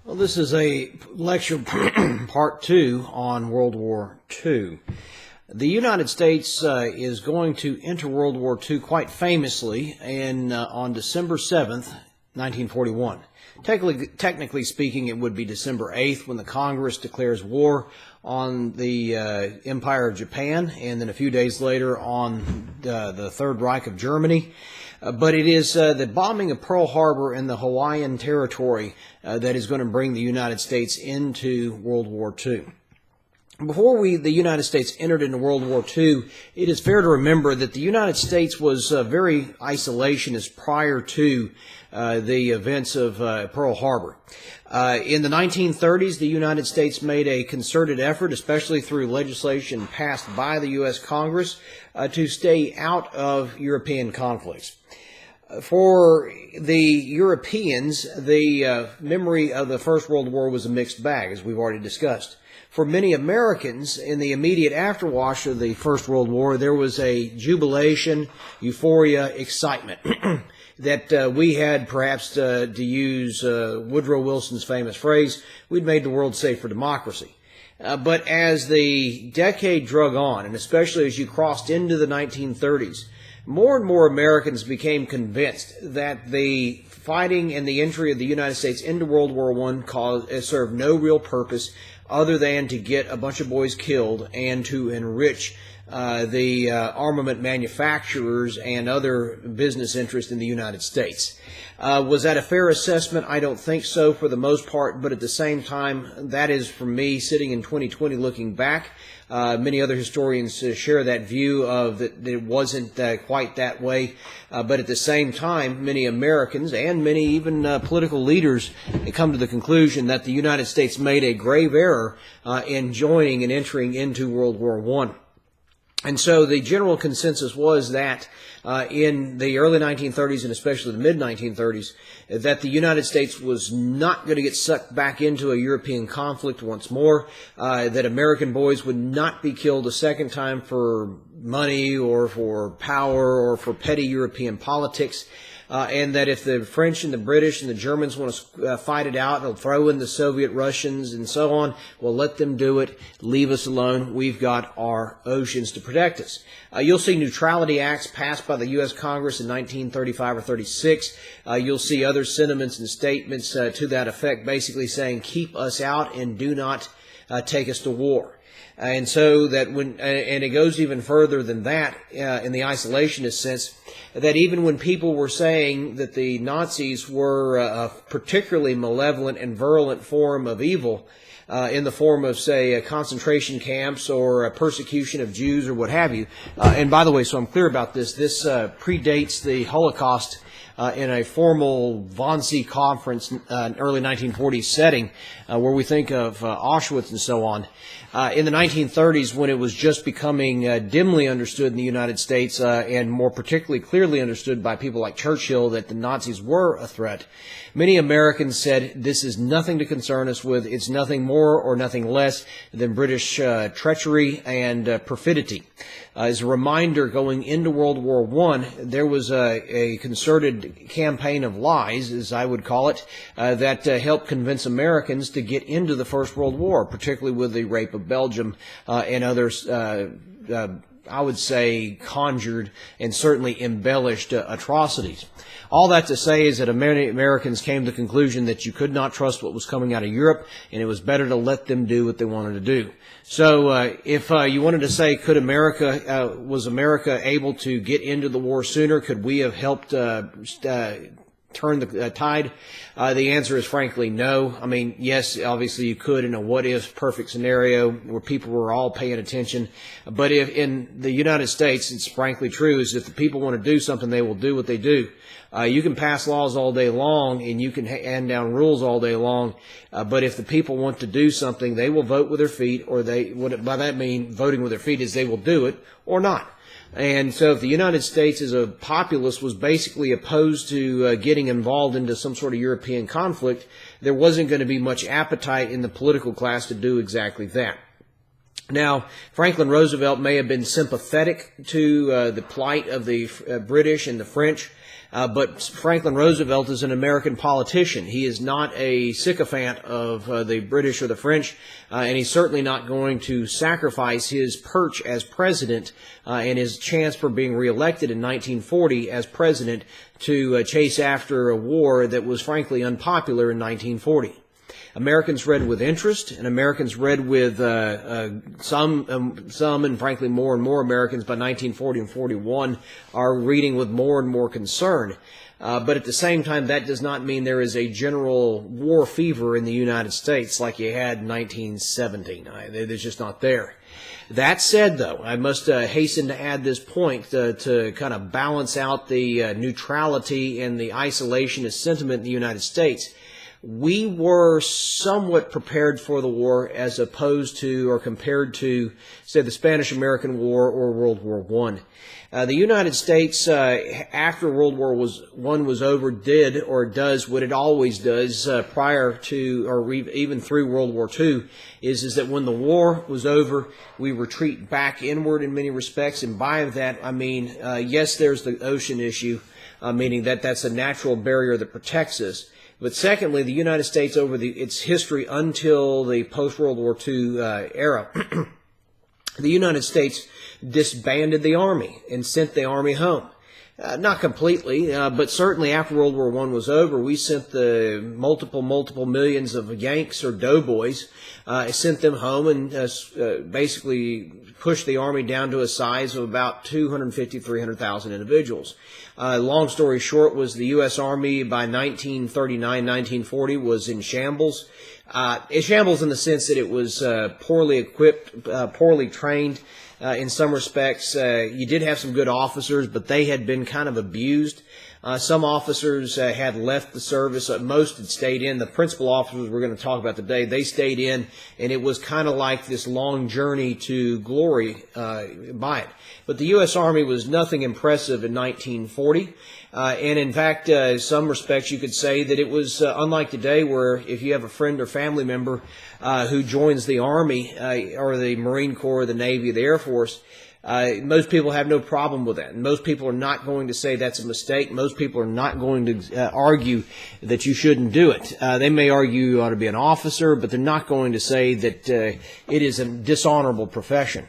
Well, this is a lecture part 2 on World War II. The United States is going to enter World War II quite famously on December 7th, 1941. Technically speaking, it would be December 8th when the Congress declares war on the Empire of Japan, and then a few days later on the Third Reich of Germany. But it is the bombing of Pearl Harbor and the Hawaiian territory that is going to bring the United States into World War II. Before the United States entered into World War II, it is fair to remember that the United States was very isolationist prior to the events of Pearl Harbor. In the 1930s, the United States made a concerted effort, especially through legislation passed by the U.S. Congress, to stay out of European conflicts. For the Europeans, the memory of the First World War was a mixed bag, as we've already discussed. For many Americans, in the immediate afterwash of the First World War, there was a jubilation, euphoria, excitement that we had, perhaps to use Woodrow Wilson's famous phrase, we'd made the world safe for democracy. But as the decade drug on, and especially as you crossed into the 1930s, more and more Americans became convinced that the fighting and the entry of the United States into World War I served no real purpose other than to get a bunch of boys killed and to enrich the armament manufacturers and other business interests in the United States. Was that a fair assessment? I don't think so for the most part, but at the same time, that is, for me, sitting in 2020 looking back. Many other historians share that view of that it wasn't quite that way, but at the same time, many Americans and many even political leaders come to the conclusion that the United States made a grave error in joining and entering into World War I. And so the general consensus was that in the early 1930s and especially the mid-1930s, that the United States was not going to get sucked back into a European conflict once more, that American boys would not be killed a second time for money or for power or for petty European politics, and that if the French and the British and the Germans want to fight it out, they'll throw in the Soviet Russians and so on. Well, let them do it. Leave us alone. We've got our oceans to protect us. You'll see neutrality acts passed by the U.S. Congress in 1935 or 36. You'll see other sentiments and statements to that effect, basically saying, keep us out and do not take us to war. And so that and it goes even further than that in the isolationist sense, that even when people were saying that the Nazis were a particularly malevolent and virulent form of evil, in the form of, say, concentration camps or a persecution of Jews or what have you. And by the way, so I'm clear about this, predates the Holocaust in a formal Wannsee conference, early 1940s setting, where we think of Auschwitz and so on. In the 1930s, when it was just becoming dimly understood in the United States, and more particularly clearly understood by people like Churchill that the Nazis were a threat, many Americans said, this is nothing to concern us with. It's nothing more or nothing less than British treachery and perfidy. As a reminder, going into World War I, there was a concerted campaign of lies, as I would call it, that helped convince Americans to get into the First World War, particularly with the rape of Belgium and others, I would say, conjured and certainly embellished atrocities. All that to say is that many Americans came to the conclusion that you could not trust what was coming out of Europe, and it was better to let them do what they wanted to do. So if you wanted to say, was America able to get into the war sooner? Could we have helped turn the tide? The answer is frankly no. I mean, yes, obviously you could in a what-if perfect scenario where people were all paying attention. But if in the United States, it's frankly true, is if the people want to do something, they will do what they do. You can pass laws all day long and you can hand down rules all day long, but if the people want to do something, they will vote with their feet, or by that mean voting with their feet is they will do it or not. And so if the United States as a populace was basically opposed to getting involved into some sort of European conflict, there wasn't going to be much appetite in the political class to do exactly that. Now, Franklin Roosevelt may have been sympathetic to the plight of the British and the French, But Franklin Roosevelt is an American politician. He is not a sycophant of the British or the French, and he's certainly not going to sacrifice his perch as president and his chance for being reelected in 1940 as president to chase after a war that was frankly unpopular in 1940. Americans read with interest, and Americans read with some, and frankly more and more Americans by 1940 and 41 are reading with more and more concern. But at the same time, that does not mean there is a general war fever in the United States like you had in 1917. It's just not there. That said, though, I must hasten to add this point to kind of balance out the neutrality and the isolationist sentiment in the United States. We were somewhat prepared for the war as opposed to or compared to, say, the Spanish-American War or World War I. The United States, after World War I was over, did or does what it always does prior to or even through World War II, is that when the war was over, we retreat back inward in many respects. And by that, I mean, yes, there's the ocean issue, meaning that that's a natural barrier that protects us. But secondly, the United States over its history until the post-World War II era, the United States disbanded the Army and sent the Army home. Not completely, but certainly after World War I was over, we sent the multiple millions of Yanks or doughboys, sent them home and basically pushed the Army down to a size of about 250,000, 300,000 individuals. Long story short was the U.S. Army by 1939, 1940 was in shambles. Shambles in the sense that it was poorly equipped, poorly trained. In some respects, you did have some good officers, but they had been kind of abused. Some officers had left the service. Most had stayed in. The principal officers we're going to talk about today, they stayed in, and it was kind of like this long journey to glory by it. But the U.S. Army was nothing impressive in 1940. And in fact, in some respects, you could say that it was unlike today where if you have a friend or family member who joins the Army or the Marine Corps, the Navy, the Air Force, most people have no problem with that. And most people are not going to say that's a mistake. Most people are not going to argue that you shouldn't do it. They may argue you ought to be an officer, but they're not going to say that it is a dishonorable profession.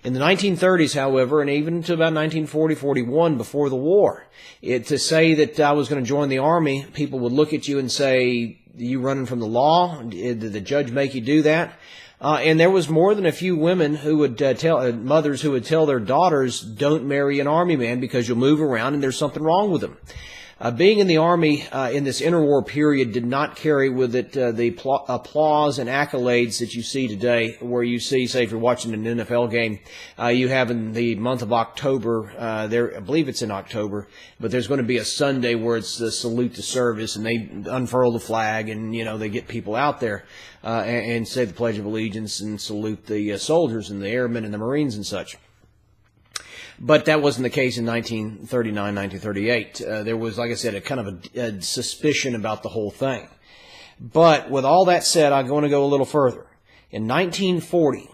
In the 1930s, however, and even to about 1940-41, before the war, to say that I was going to join the Army, people would look at you and say, "Are you running from the law? Did the judge make you do that?" And there was more than a few women who would tell mothers who would tell their daughters, "Don't marry an Army man because you'll move around and there's something wrong with them." Being in the Army in this interwar period did not carry with it the applause and accolades that you see today, where you see, say, if you're watching an NFL game, you have in the month of October, I believe it's in October, but there's going to be a Sunday where it's the salute to service, and they unfurl the flag, and, they get people out there and say the Pledge of Allegiance and salute the soldiers and the airmen and the Marines and such. But that wasn't the case in 1939, 1938. There was, like I said, a kind of a suspicion about the whole thing. But with all that said, I'm going to go a little further. In 1940,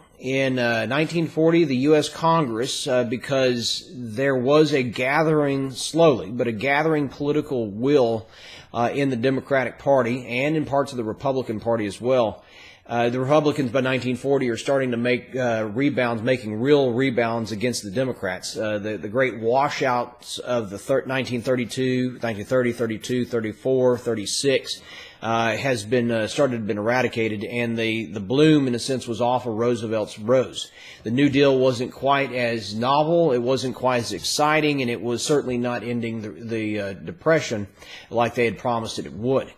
the U.S. Congress, because there was a gathering, slowly, but a gathering political will in the Democratic Party and in parts of the Republican Party as well. The Republicans by 1940 are starting to make rebounds, making real rebounds against the Democrats. The great washouts of the 1932, 1930, 32, 34, 36 has been started to been eradicated, and the bloom, in a sense, was off of Roosevelt's rose. The New Deal wasn't quite as novel, it wasn't quite as exciting, and it was certainly not ending the Depression like they had promised it would.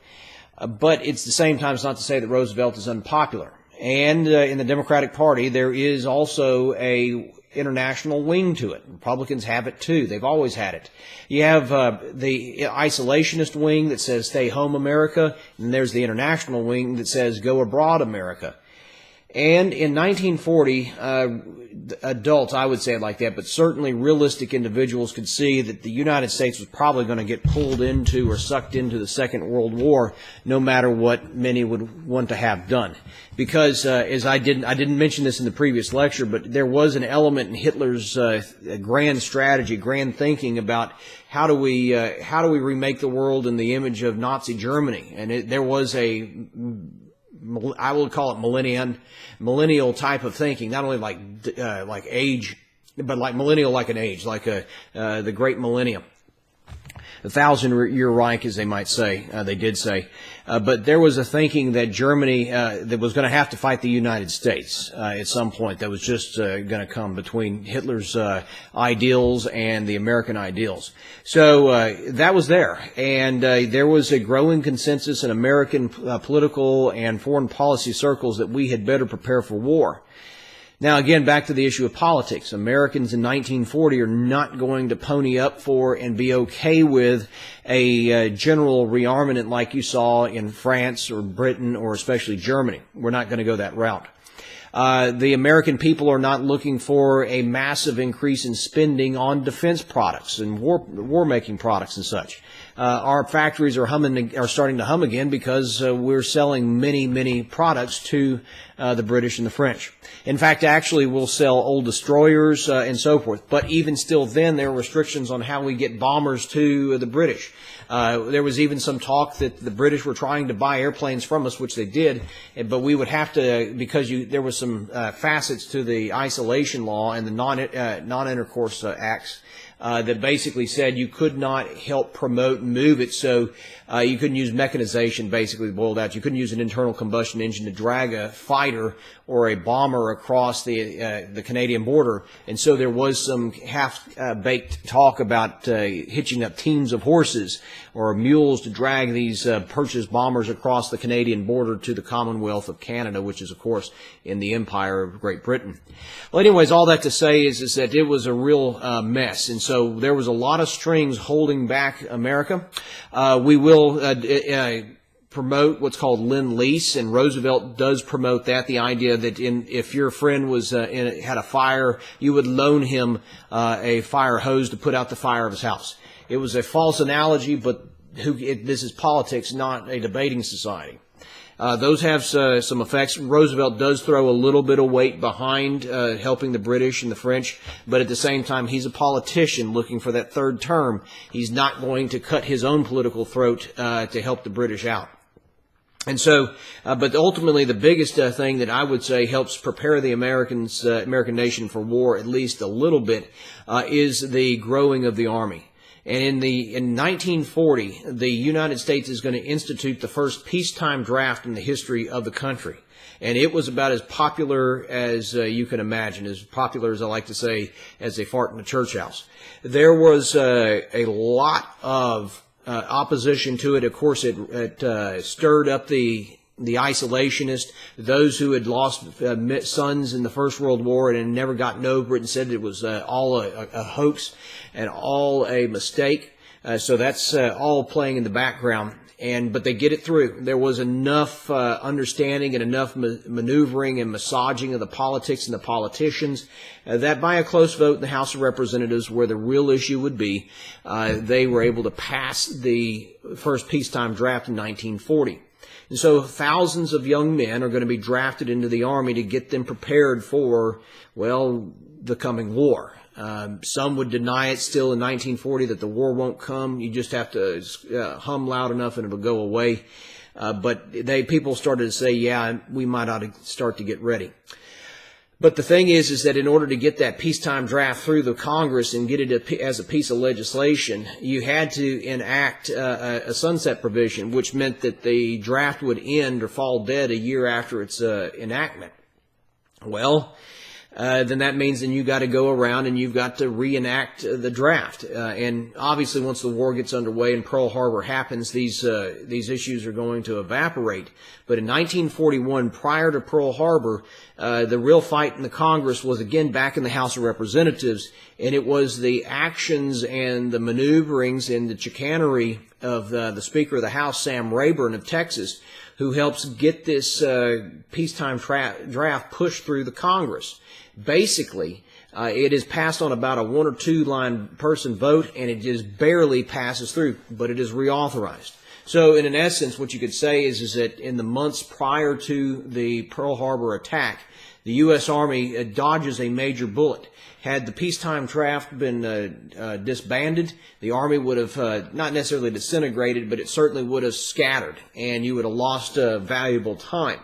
But it's the same time, it's not to say that Roosevelt is unpopular. And in the Democratic Party, there is also a international wing to it. Republicans have it too. They've always had it. You have the isolationist wing that says stay home America, and there's the international wing that says go abroad America. And in 1940, adults, I would say it like that, but certainly realistic individuals could see that the United States was probably going to get pulled into or sucked into the Second World War, no matter what many would want to have done. Because, as I didn't mention this in the previous lecture, but there was an element in Hitler's grand strategy, grand thinking about how do we remake the world in the image of Nazi Germany, and there was I would call it millennial type of thinking, not only like age, but like millennial like an age, like the Great Millennium. The 1,000-year Reich, as they might say, they did say. But there was a thinking that Germany that was going to have to fight the United States at some point. That was just going to come between Hitler's ideals and the American ideals. So that was there. And there was a growing consensus in American political and foreign policy circles that we had better prepare for war. Now, again, back to the issue of politics. Americans in 1940 are not going to pony up for and be okay with a general rearmament like you saw in France or Britain or especially Germany. We're not going to go that route. The American people are not looking for a massive increase in spending on defense products and war-making products and such. Our factories are starting to hum again because we're selling many products to the British and the French. In fact, actually, we'll sell old destroyers and so forth. But even still then, there are restrictions on how we get bombers to the British. There was even some talk that the British were trying to buy airplanes from us, which they did, but we would have to, because there was some facets to the isolation law and the non-intercourse acts that basically said you could not help promote and move it, so you couldn't use mechanization, basically boiled out. You couldn't use an internal combustion engine to drag a fighter or a bomber across the Canadian border, and so there was some half-baked talk about hitching up teams of horses or mules to drag these purchased bombers across the Canadian border to the Commonwealth of Canada, which is, of course, in the Empire of Great Britain. Well, anyways, all that to say is that it was a real mess, and so there was a lot of strings holding back America. We will promote what's called Lend-Lease, and Roosevelt does promote that, the idea that if your friend had a fire, you would loan him a fire hose to put out the fire of his house. It was a false analogy, but this is politics, not a debating society. Those have some effects. Roosevelt does throw a little bit of weight behind helping the British and the French, but at the same time, he's a politician looking for that third term. He's not going to cut his own political throat to help the British out. And so, but ultimately the biggest thing that I would say helps prepare the American nation for war at least a little bit is the growing of the Army. And in 1940, the United States is going to institute the first peacetime draft in the history of the country. And it was about as popular as you can imagine, as popular, as I like to say, as a fart in a church house. There was a lot of opposition to it. Of course, it stirred up the isolationists, those who had lost sons in the First World War and had never gotten over it and said it was all a hoax and all a mistake. So that's all playing in the background. But they get it through. There was enough understanding and enough maneuvering and massaging of the politics and the politicians that by a close vote in the House of Representatives, where the real issue would be, they were able to pass the first peacetime draft in 1940. And so thousands of young men are going to be drafted into the Army to get them prepared for, well, the coming war. Some would deny it still in 1940 that the war won't come. You just have to hum loud enough and it'll go away. But people started to say, yeah, we might ought to start to get ready. But the thing is that in order to get that peacetime draft through the Congress and get it as a piece of legislation, you had to enact a sunset provision, which meant that the draft would end or fall dead a year after its enactment. Well, then that means you got to go around and you've got to reenact the draft. And obviously, once the war gets underway and Pearl Harbor happens, these issues are going to evaporate. But in 1941, prior to Pearl Harbor, the real fight in the Congress was again back in the House of Representatives, and it was the actions and the maneuverings and the chicanery of the Speaker of the House, Sam Rayburn of Texas, who helps get this peacetime draft pushed through the Congress. Basically, it is passed on about a 1 or 2 line person vote, and it just barely passes through, but it is reauthorized. So, in essence, what you could say is that in the months prior to the Pearl Harbor attack, the U.S. Army dodges a major bullet. Had the peacetime draft been disbanded, the Army would have not necessarily disintegrated, but it certainly would have scattered, and you would have lost valuable time.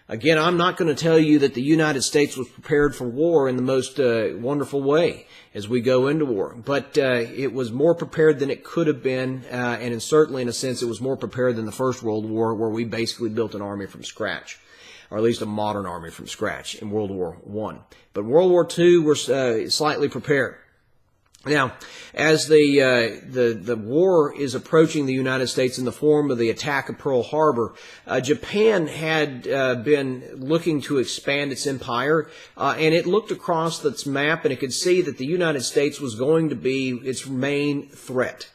Again, I'm not going to tell you that the United States was prepared for war in the most wonderful way as we go into war, but it was more prepared than it could have been, and certainly in a sense it was more prepared than the First World War, where we basically built an army from scratch, or at least a modern army from scratch in World War I. But World War II, we're slightly prepared. Now, as the war is approaching the United States in the form of the attack of Pearl Harbor, Japan had been looking to expand its empire, and it looked across its map and it could see that the United States was going to be its main threat.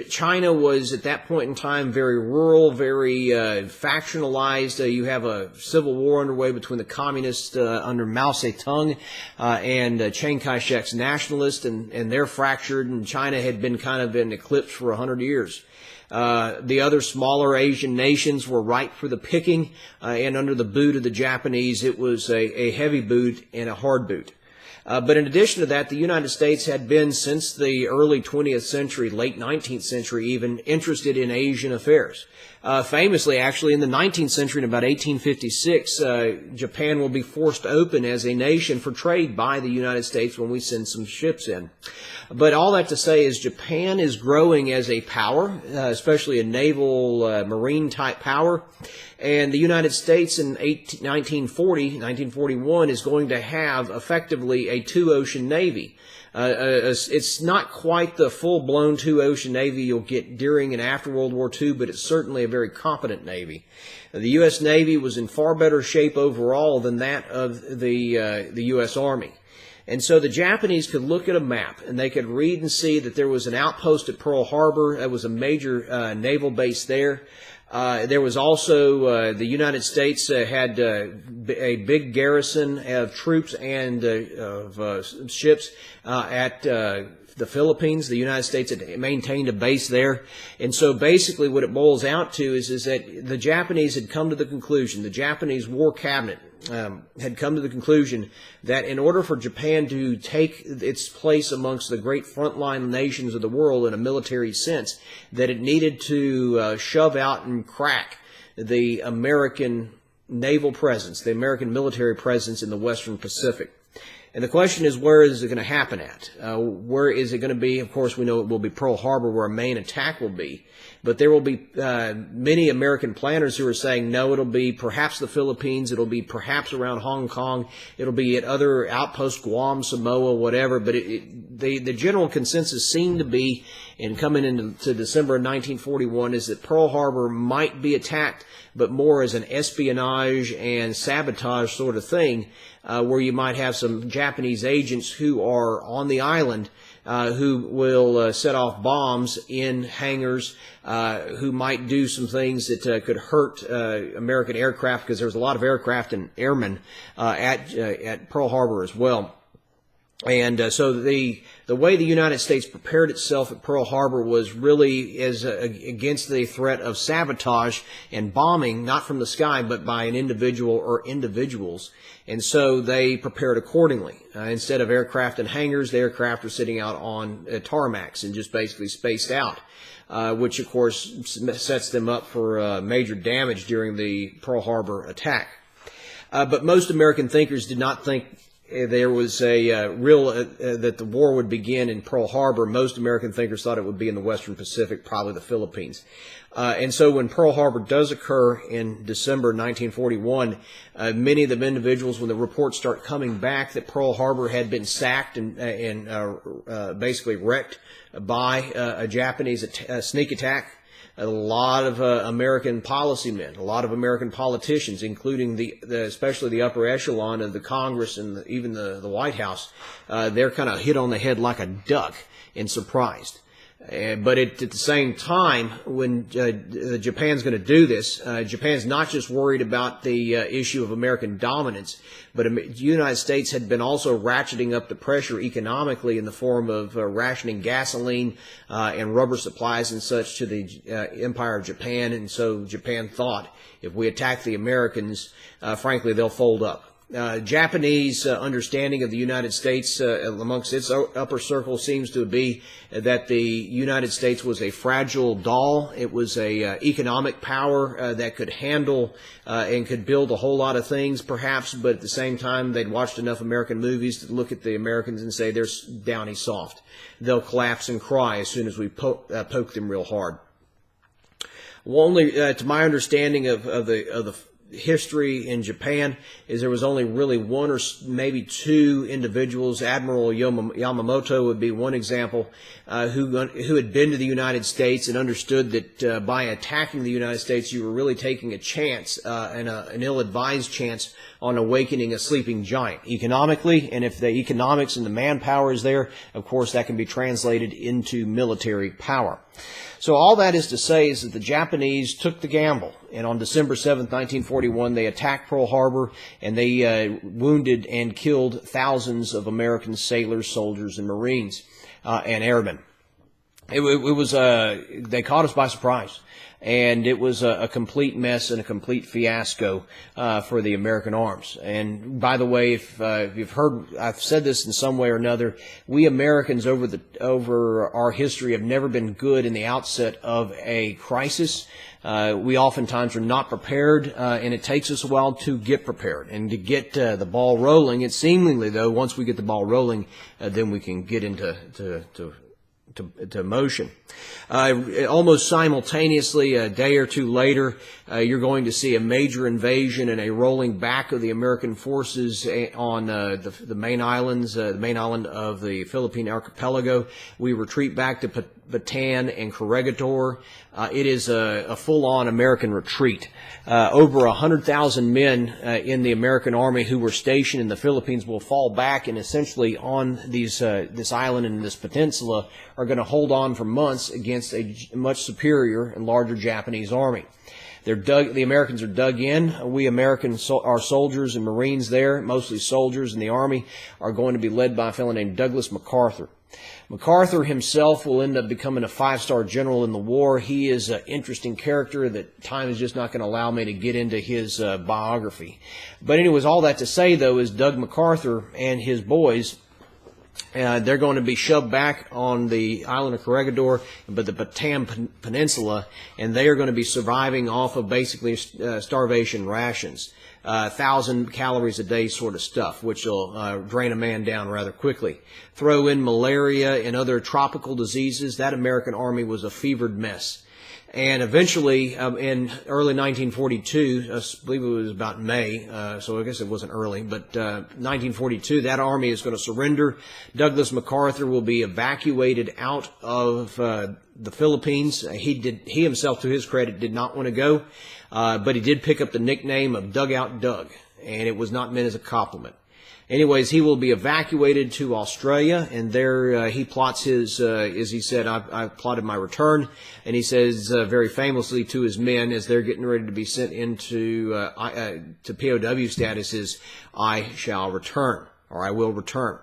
China was at that point in time very rural, very factionalized. You have a civil war underway between the communists under Mao Zedong and Chiang Kai-shek's nationalists, and they're fractured, and China had been kind of in eclipse for 100 years. The other smaller Asian nations were ripe for the picking, and under the boot of the Japanese, it was a heavy boot and a hard boot. But in addition to that, the United States had been, since the early 20th century, late 19th century even, interested in Asian affairs. Famously, actually, in the 19th century, in about 1856, Japan will be forced open as a nation for trade by the United States when we send some ships in. But all that to say is Japan is growing as a power, especially a naval, marine-type power. And the United States in 1941 is going to have effectively a two-ocean navy. It's not quite the full-blown two-ocean navy you'll get during and after World War II, but it's certainly a very competent navy. The U.S. Navy was in far better shape overall than that of the U.S. Army. And so the Japanese could look at a map and they could read and see that there was an outpost at Pearl Harbor. That was a major naval base there. There was also the United States had a big garrison of troops and of ships at the Philippines. The United States had maintained a base there. And so basically what it boils out to is that the Japanese had come to the conclusion, the Japanese War Cabinet had come to the conclusion that in order for Japan to take its place amongst the great frontline nations of the world in a military sense, that it needed to shove out and crack the American naval presence, the American military presence in the Western Pacific. And the question is, where is it going to happen at? Where is it going to be? Of course, we know it will be Pearl Harbor, where a main attack will be. But there will be many American planners who are saying, no, it'll be perhaps the Philippines, it'll be perhaps around Hong Kong, it'll be at other outposts, Guam, Samoa, whatever. But the general consensus seemed to be, and coming into December of 1941, is that Pearl Harbor might be attacked, but more as an espionage and sabotage sort of thing, where you might have some Japanese agents who are on the island who will set off bombs in hangars, who might do some things that could hurt American aircraft, because there's a lot of aircraft and airmen at Pearl Harbor as well. And so the way the United States prepared itself at Pearl Harbor was really as against the threat of sabotage and bombing, not from the sky, but by an individual or individuals. And so they prepared accordingly. Instead of aircraft in hangars, the aircraft are sitting out on tarmacs and just basically spaced out, which of course sets them up for major damage during the Pearl Harbor attack. But most American thinkers did not think there was a that the war would begin in Pearl Harbor. Most American thinkers thought it would be in the Western Pacific, probably the Philippines. And so when Pearl Harbor does occur in December 1941, many of the individuals, when the reports start coming back that Pearl Harbor had been sacked and basically wrecked by a Japanese sneak attack, a lot of American policymen, a lot of American politicians, including especially the upper echelon of the Congress and even the White House, they're kind of hit on the head like a duck and surprised. But at the same time, when Japan's going to do this, Japan's not just worried about the issue of American dominance, but the United States had been also ratcheting up the pressure economically in the form of rationing gasoline and rubber supplies and such to the Empire of Japan. And so Japan thought, if we attack the Americans, frankly, they'll fold up. Japanese understanding of the United States amongst its upper circle seems to be that the United States was a fragile doll. It was a economic power that could handle and could build a whole lot of things, perhaps, but at the same time, they'd watched enough American movies to look at the Americans and say, they're downy soft. They'll collapse and cry as soon as we poke them real hard. Well, only to my understanding of the history in Japan is there was only really one or maybe two individuals. Admiral Yamamoto would be one example, who had been to the United States and understood that by attacking the United States, you were really taking a chance, an ill-advised chance, on awakening a sleeping giant economically. And if the economics and the manpower is there, of course, that can be translated into military power. So all that is to say is that the Japanese took the gamble, and on December 7th, 1941, they attacked Pearl Harbor, and they wounded and killed thousands of American sailors, soldiers, and Marines and airmen. It was they caught us by surprise, and it was a complete mess and a complete fiasco for the American arms. And by the way, if you've heard, I've said this in some way or another, we Americans over our history have never been good in the outset of a crisis. We oftentimes are not prepared, and it takes us a while to get prepared and to get the ball rolling. And seemingly, though, once we get the ball rolling, then we can get into motion. Almost simultaneously, a day or two later, you're going to see a major invasion and a rolling back of the American forces on the main islands, the main island of the Philippine archipelago. We retreat back to Batan and Corregidor. It is a full-on American retreat. Over 100,000 men in the American Army who were stationed in the Philippines will fall back, and essentially on this island and this peninsula are going to hold on for months against a much superior and larger Japanese army. The Americans are dug in. We Americans, our soldiers and Marines there, mostly soldiers in the Army, are going to be led by a fellow named Douglas MacArthur. MacArthur himself will end up becoming a 5-star general in the war. He is an interesting character that time is just not going to allow me to get into his biography. But anyways, all that to say, though, is Doug MacArthur and his boys, they're going to be shoved back on the island of Corregidor, but the Batan Peninsula, and they are going to be surviving off of basically starvation rations. 1,000 calories a day sort of stuff, which will drain a man down rather quickly. Throw in malaria and other tropical diseases. That American Army was a fevered mess. And eventually, in early 1942, I believe it was about May, so I guess it wasn't early, but 1942, that army is going to surrender. Douglas MacArthur will be evacuated out of the Philippines. He himself, to his credit, did not want to go, but he did pick up the nickname of Dugout Doug, and it was not meant as a compliment. Anyways, he will be evacuated to Australia, and there he plots his, as he said, I plotted my return, and he says very famously to his men as they're getting ready to be sent into to POW status is, I shall return, or I will return.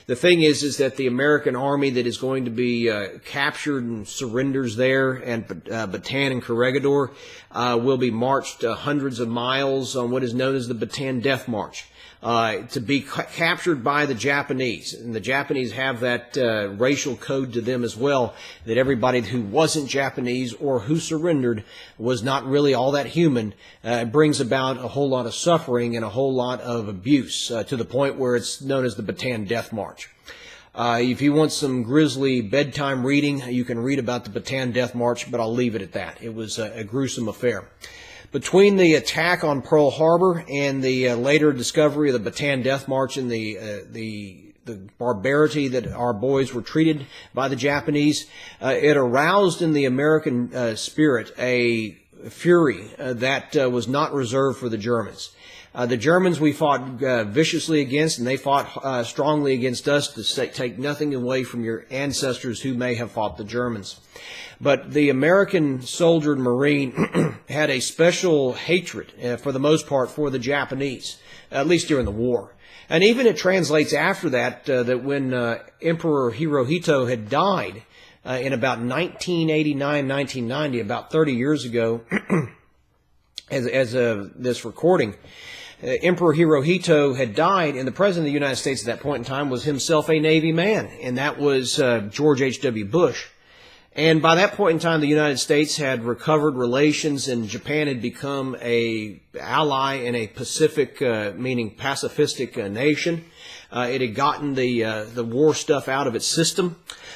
The thing is that the American Army that is going to be captured and surrenders there, and Batan and Corregidor, will be marched hundreds of miles on what is known as the Batan Death March. To be captured by the Japanese. And the Japanese have that racial code to them as well, that everybody who wasn't Japanese or who surrendered was not really all that human. It brings about a whole lot of suffering and a whole lot of abuse to the point where it's known as the Batan Death March. If you want some grisly bedtime reading, you can read about the Batan Death March, but I'll leave it at that. It was a gruesome affair. Between the attack on Pearl Harbor and the later discovery of the Batan Death March and the barbarity that our boys were treated by the Japanese, it aroused in the American spirit a fury that was not reserved for the Germans. The Germans we fought viciously against, and they fought strongly against us to take nothing away from your ancestors who may have fought the Germans. But the American soldier and Marine had a special hatred, for the most part, for the Japanese, at least during the war. And even it translates after that, that when Emperor Hirohito had died in about 1989, 1990, about 30 years ago, as this recording, Emperor Hirohito had died, and the President of the United States at that point in time was himself a Navy man, and that was George H.W. Bush. And by that point in time, the United States had recovered relations, and Japan had become a ally in a Pacific, meaning pacifistic nation. It had gotten the war stuff out of its system.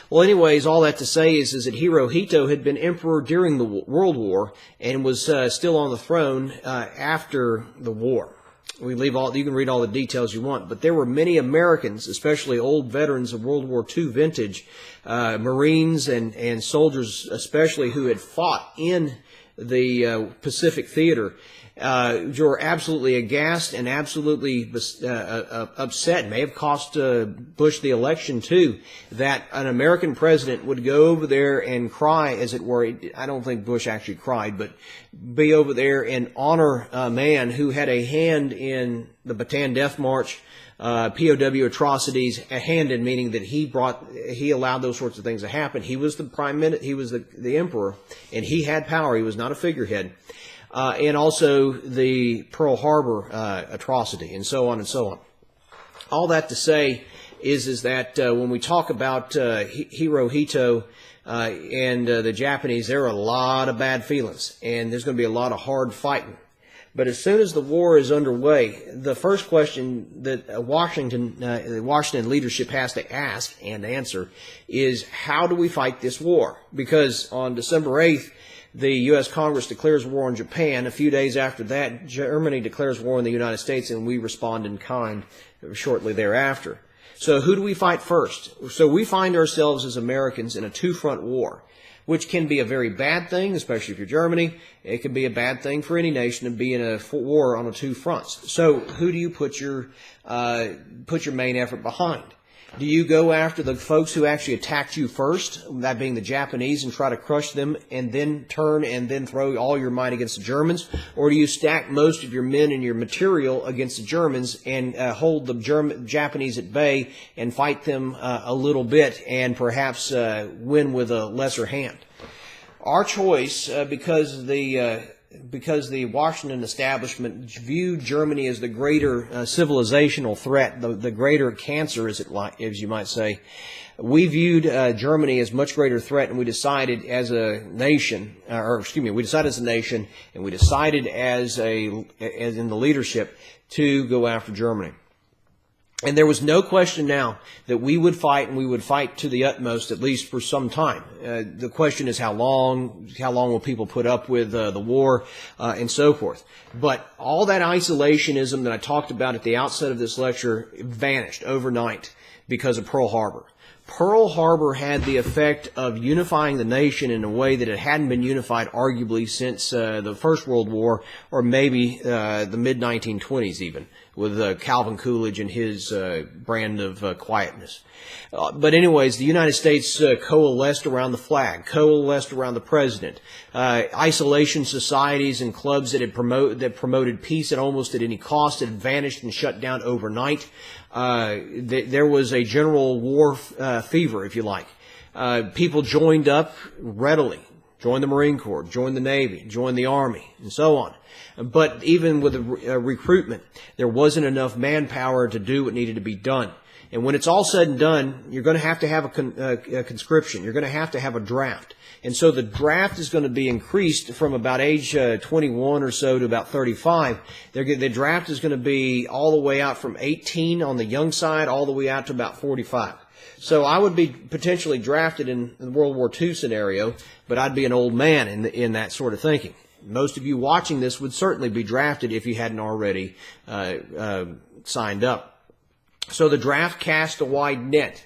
Well, anyways, all that to say is that Hirohito had been emperor during the World War and was still on the throne after the war. You can read all the details you want, but there were many Americans, especially old veterans of World War II vintage, Marines and soldiers especially, who had fought in the Pacific theater, who were absolutely aghast and absolutely upset. It may have cost Bush the election too, that an American president would go over there and cry, as it were. I don't think Bush actually cried, but be over there and honor a man who had a hand in the Batan Death March, POW atrocities, a hand in meaning that he allowed those sorts of things to happen. He was the prime minister, he was the emperor, and he had power. He was not a figurehead. And also the Pearl Harbor atrocity, and so on and so on. All that to say is that when we talk about Hirohito and the Japanese, there are a lot of bad feelings, and there's going to be a lot of hard fighting. But as soon as the war is underway, the first question that the Washington leadership has to ask and answer is, how do we fight this war? Because on December 8th, the U.S. Congress declares war on Japan. A few days after that, Germany declares war on the United States, and we respond in kind shortly thereafter. So who do we fight first? So we find ourselves as Americans in a two-front war, which can be a very bad thing, especially if you're Germany. It can be a bad thing for any nation to be in a war on two fronts. So who do you put your main effort behind? Do you go after the folks who actually attacked you first, that being the Japanese, and try to crush them and then turn and then throw all your might against the Germans? Or do you stack most of your men and your material against the Germans and hold the Japanese at bay and fight them a little bit and perhaps win with a lesser hand? Our choice, because the Washington establishment viewed Germany as the greater civilizational threat, the greater cancer, as you might say, we viewed Germany as much greater threat, and we decided as a nation, we decided as a nation, and we decided as in the leadership to go after Germany. And there was no question now that we would fight, and we would fight to the utmost, at least for some time. The question is how long will people put up with the war, and so forth. But all that isolationism that I talked about at the outset of this lecture vanished overnight because of Pearl Harbor. Pearl Harbor had the effect of unifying the nation in a way that it hadn't been unified arguably since the First World War, or maybe the mid-1920s even, with Calvin Coolidge and his brand of quietness. But anyways, the United States coalesced around the flag, coalesced around the president. Isolation societies and clubs that promoted peace at almost at any cost had vanished and shut down overnight. There was a general war fever, if you like. People joined up readily, joined the Marine Corps, joined the Navy, joined the Army, and so on. But even with the recruitment, there wasn't enough manpower to do what needed to be done. And when it's all said and done, you're going to have a conscription. You're going to have a draft. And so the draft is going to be increased from about age 21 or so to about 35. The draft is going to be all the way out from 18 on the young side all the way out to about 45. So I would be potentially drafted in the World War II scenario, but I'd be an old man in that sort of thinking. Most of you watching this would certainly be drafted if you hadn't already signed up. So the draft cast a wide net,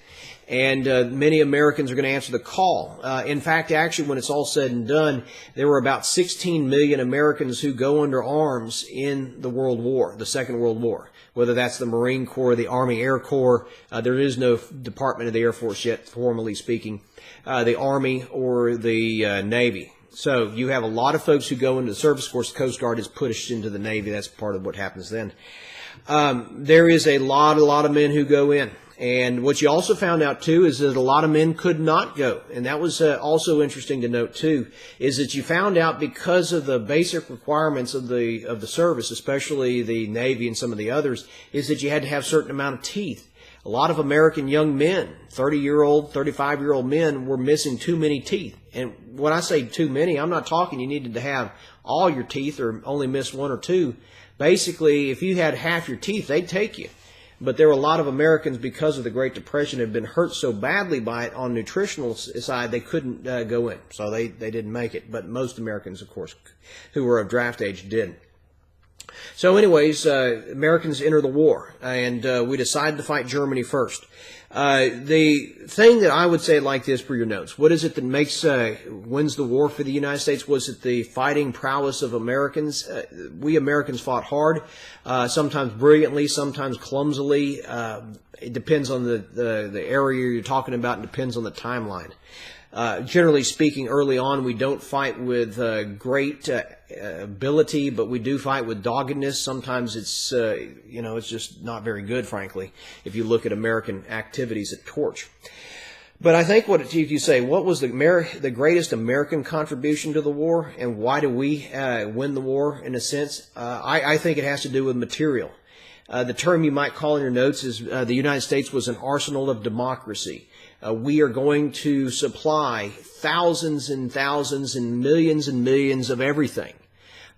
and many Americans are going to answer the call. In fact, actually, when it's all said and done, there were about 16 million Americans who go under arms in the World War, the Second World War, whether that's the Marine Corps, the Army Air Corps. There is no Department of the Air Force yet, formally speaking, the Army or the Navy. So you have a lot of folks who go into the service. Of course, the Coast Guard is pushed into the Navy. That's part of what happens then. There is a lot of men who go in. And what you also found out, too, is that a lot of men could not go. And that was also interesting to note, too, is that you found out because of the basic requirements of the service, especially the Navy and some of the others, is that you had to have a certain amount of teeth. A lot of American young men, 30-year-old, 35-year-old men, were missing too many teeth. And when I say too many, I'm not talking you needed to have all your teeth or only miss one or two. Basically, if you had half your teeth, they'd take you. But there were a lot of Americans, because of the Great Depression, had been hurt so badly by it on nutritional side, they couldn't go in. So they didn't make it. But most Americans, of course, who were of draft age did. So anyways, Americans enter the war, and we decided to fight Germany first. The thing that I would say like this for your notes, what is it that wins the war for the United States? Was it the fighting prowess of Americans? We Americans fought hard, sometimes brilliantly, sometimes clumsily. It depends on the area you're talking about, and depends on the timeline. Generally speaking, early on, we don't fight with great ability, but we do fight with doggedness. Sometimes it's, it's just not very good, frankly, if you look at American activities at Torch. But I think if you say, what was the greatest American contribution to the war, and why do we win the war, in a sense? I think it has to do with material. The term you might call in your notes is the United States was an arsenal of democracy. We are going to supply thousands and thousands and millions of everything,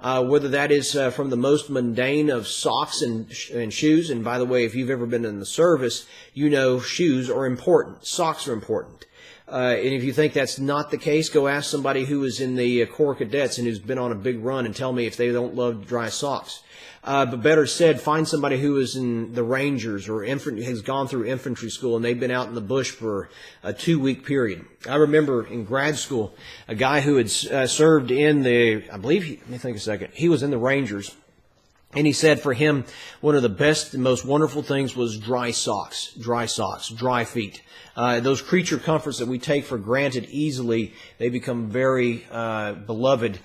whether that is from the most mundane of socks and shoes. And by the way, if you've ever been in the service, you know shoes are important. Socks are important. And if you think that's not the case, go ask somebody who is in the Corps Cadets and who's been on a big run and tell me if they don't love dry socks. But better said, find somebody who is in the Rangers or has gone through infantry school and they've been out in the bush for a 2-week period. I remember in grad school, a guy who had served in let me think a second, he was in the Rangers. And he said for him, one of the best and most wonderful things was dry socks, dry feet. Those creature comforts that we take for granted easily, they become very beloved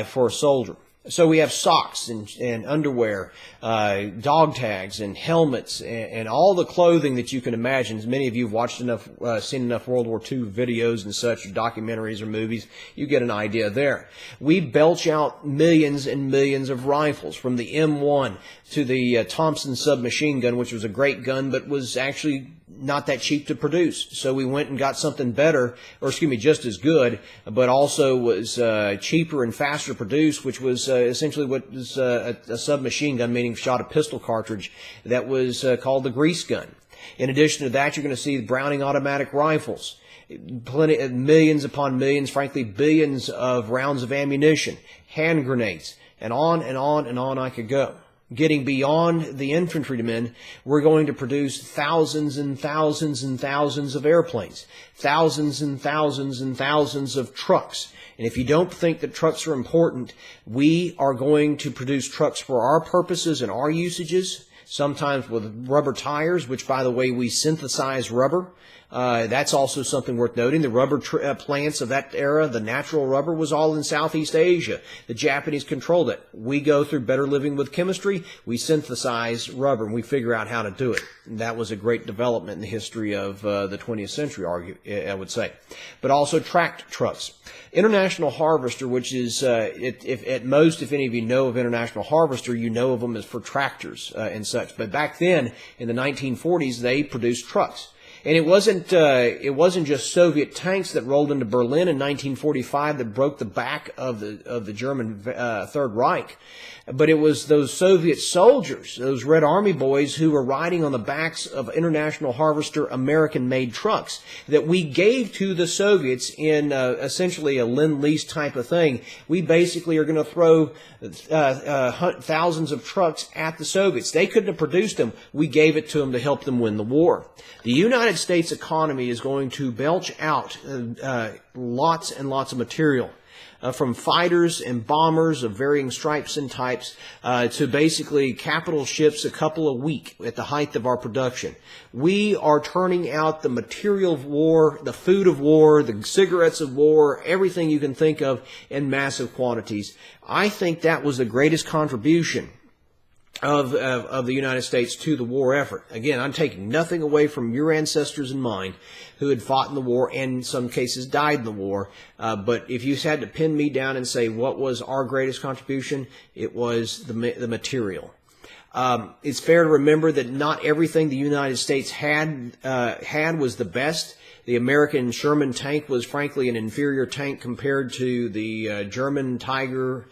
for a soldier. So we have socks and underwear, dog tags and helmets and all the clothing that you can imagine. As many of you have seen enough World War II videos and such, documentaries or movies, you get an idea there. We belch out millions and millions of rifles, from the M1 to the Thompson submachine gun, which was a great gun, but was actually not that cheap to produce. So we went and got something better, just as good, but also was cheaper and faster to produce, which was essentially what was a submachine gun, meaning shot a pistol cartridge, that was called the grease gun. In addition to that, you're going to see the Browning automatic rifles. Millions upon millions, frankly, billions of rounds of ammunition, hand grenades, and on and on and on I could go. Getting beyond the infantrymen, we're going to produce thousands and thousands and thousands of airplanes, thousands and thousands and thousands of trucks. And if you don't think that trucks are important, we are going to produce trucks for our purposes and our usages, sometimes with rubber tires, which, by the way, we synthesize rubber. That's also something worth noting. The rubber plants of that era, the natural rubber, was all in Southeast Asia. The Japanese controlled it. We go through better living with chemistry. We synthesize rubber, and we figure out how to do it. And that was a great development in the history of the 20th century, I would say. But also tracked trucks. International Harvester, which is, at most, if any of you know of International Harvester, you know of them as for tractors and such. But back then, in the 1940s, they produced trucks. And it wasn't just Soviet tanks that rolled into Berlin in 1945 that broke the back of the German Third Reich, but it was those Soviet soldiers, those Red Army boys who were riding on the backs of International Harvester American-made trucks that we gave to the Soviets in essentially a Lend-Lease type of thing. We basically are going to throw thousands of trucks at the Soviets. They couldn't have produced them. We gave it to them to help them win the war. The United States economy is going to belch out lots and lots of material. From fighters and bombers of varying stripes and types to basically capital ships a couple a week at the height of our production. We are turning out the material of war, the food of war, the cigarettes of war, everything you can think of in massive quantities. I think that was the greatest contribution of the United States to the war effort. Again, I'm taking nothing away from your ancestors and mine who had fought in the war and in some cases died in the war. But if you had to pin me down and say what was our greatest contribution, it was the material. It's fair to remember that not everything the United States had was the best. The American Sherman tank was frankly an inferior tank compared to the German Tiger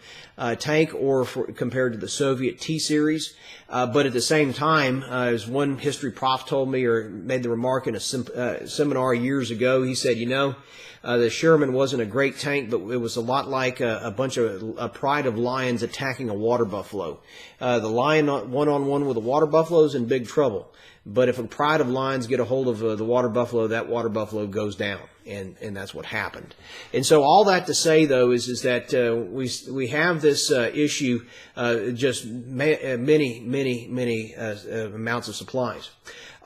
tank or compared to the Soviet T-series. But at the same time, as one history prof told me or made the remark in a seminar years ago, he said, the Sherman wasn't a great tank, but it was a lot like a pride of lions attacking a water buffalo. The lion one-on-one with a water buffalo is in big trouble. But if a pride of lions get a hold of the water buffalo, that water buffalo goes down, and that's what happened. And so all that to say, though, is that we have this issue, just many amounts of supplies.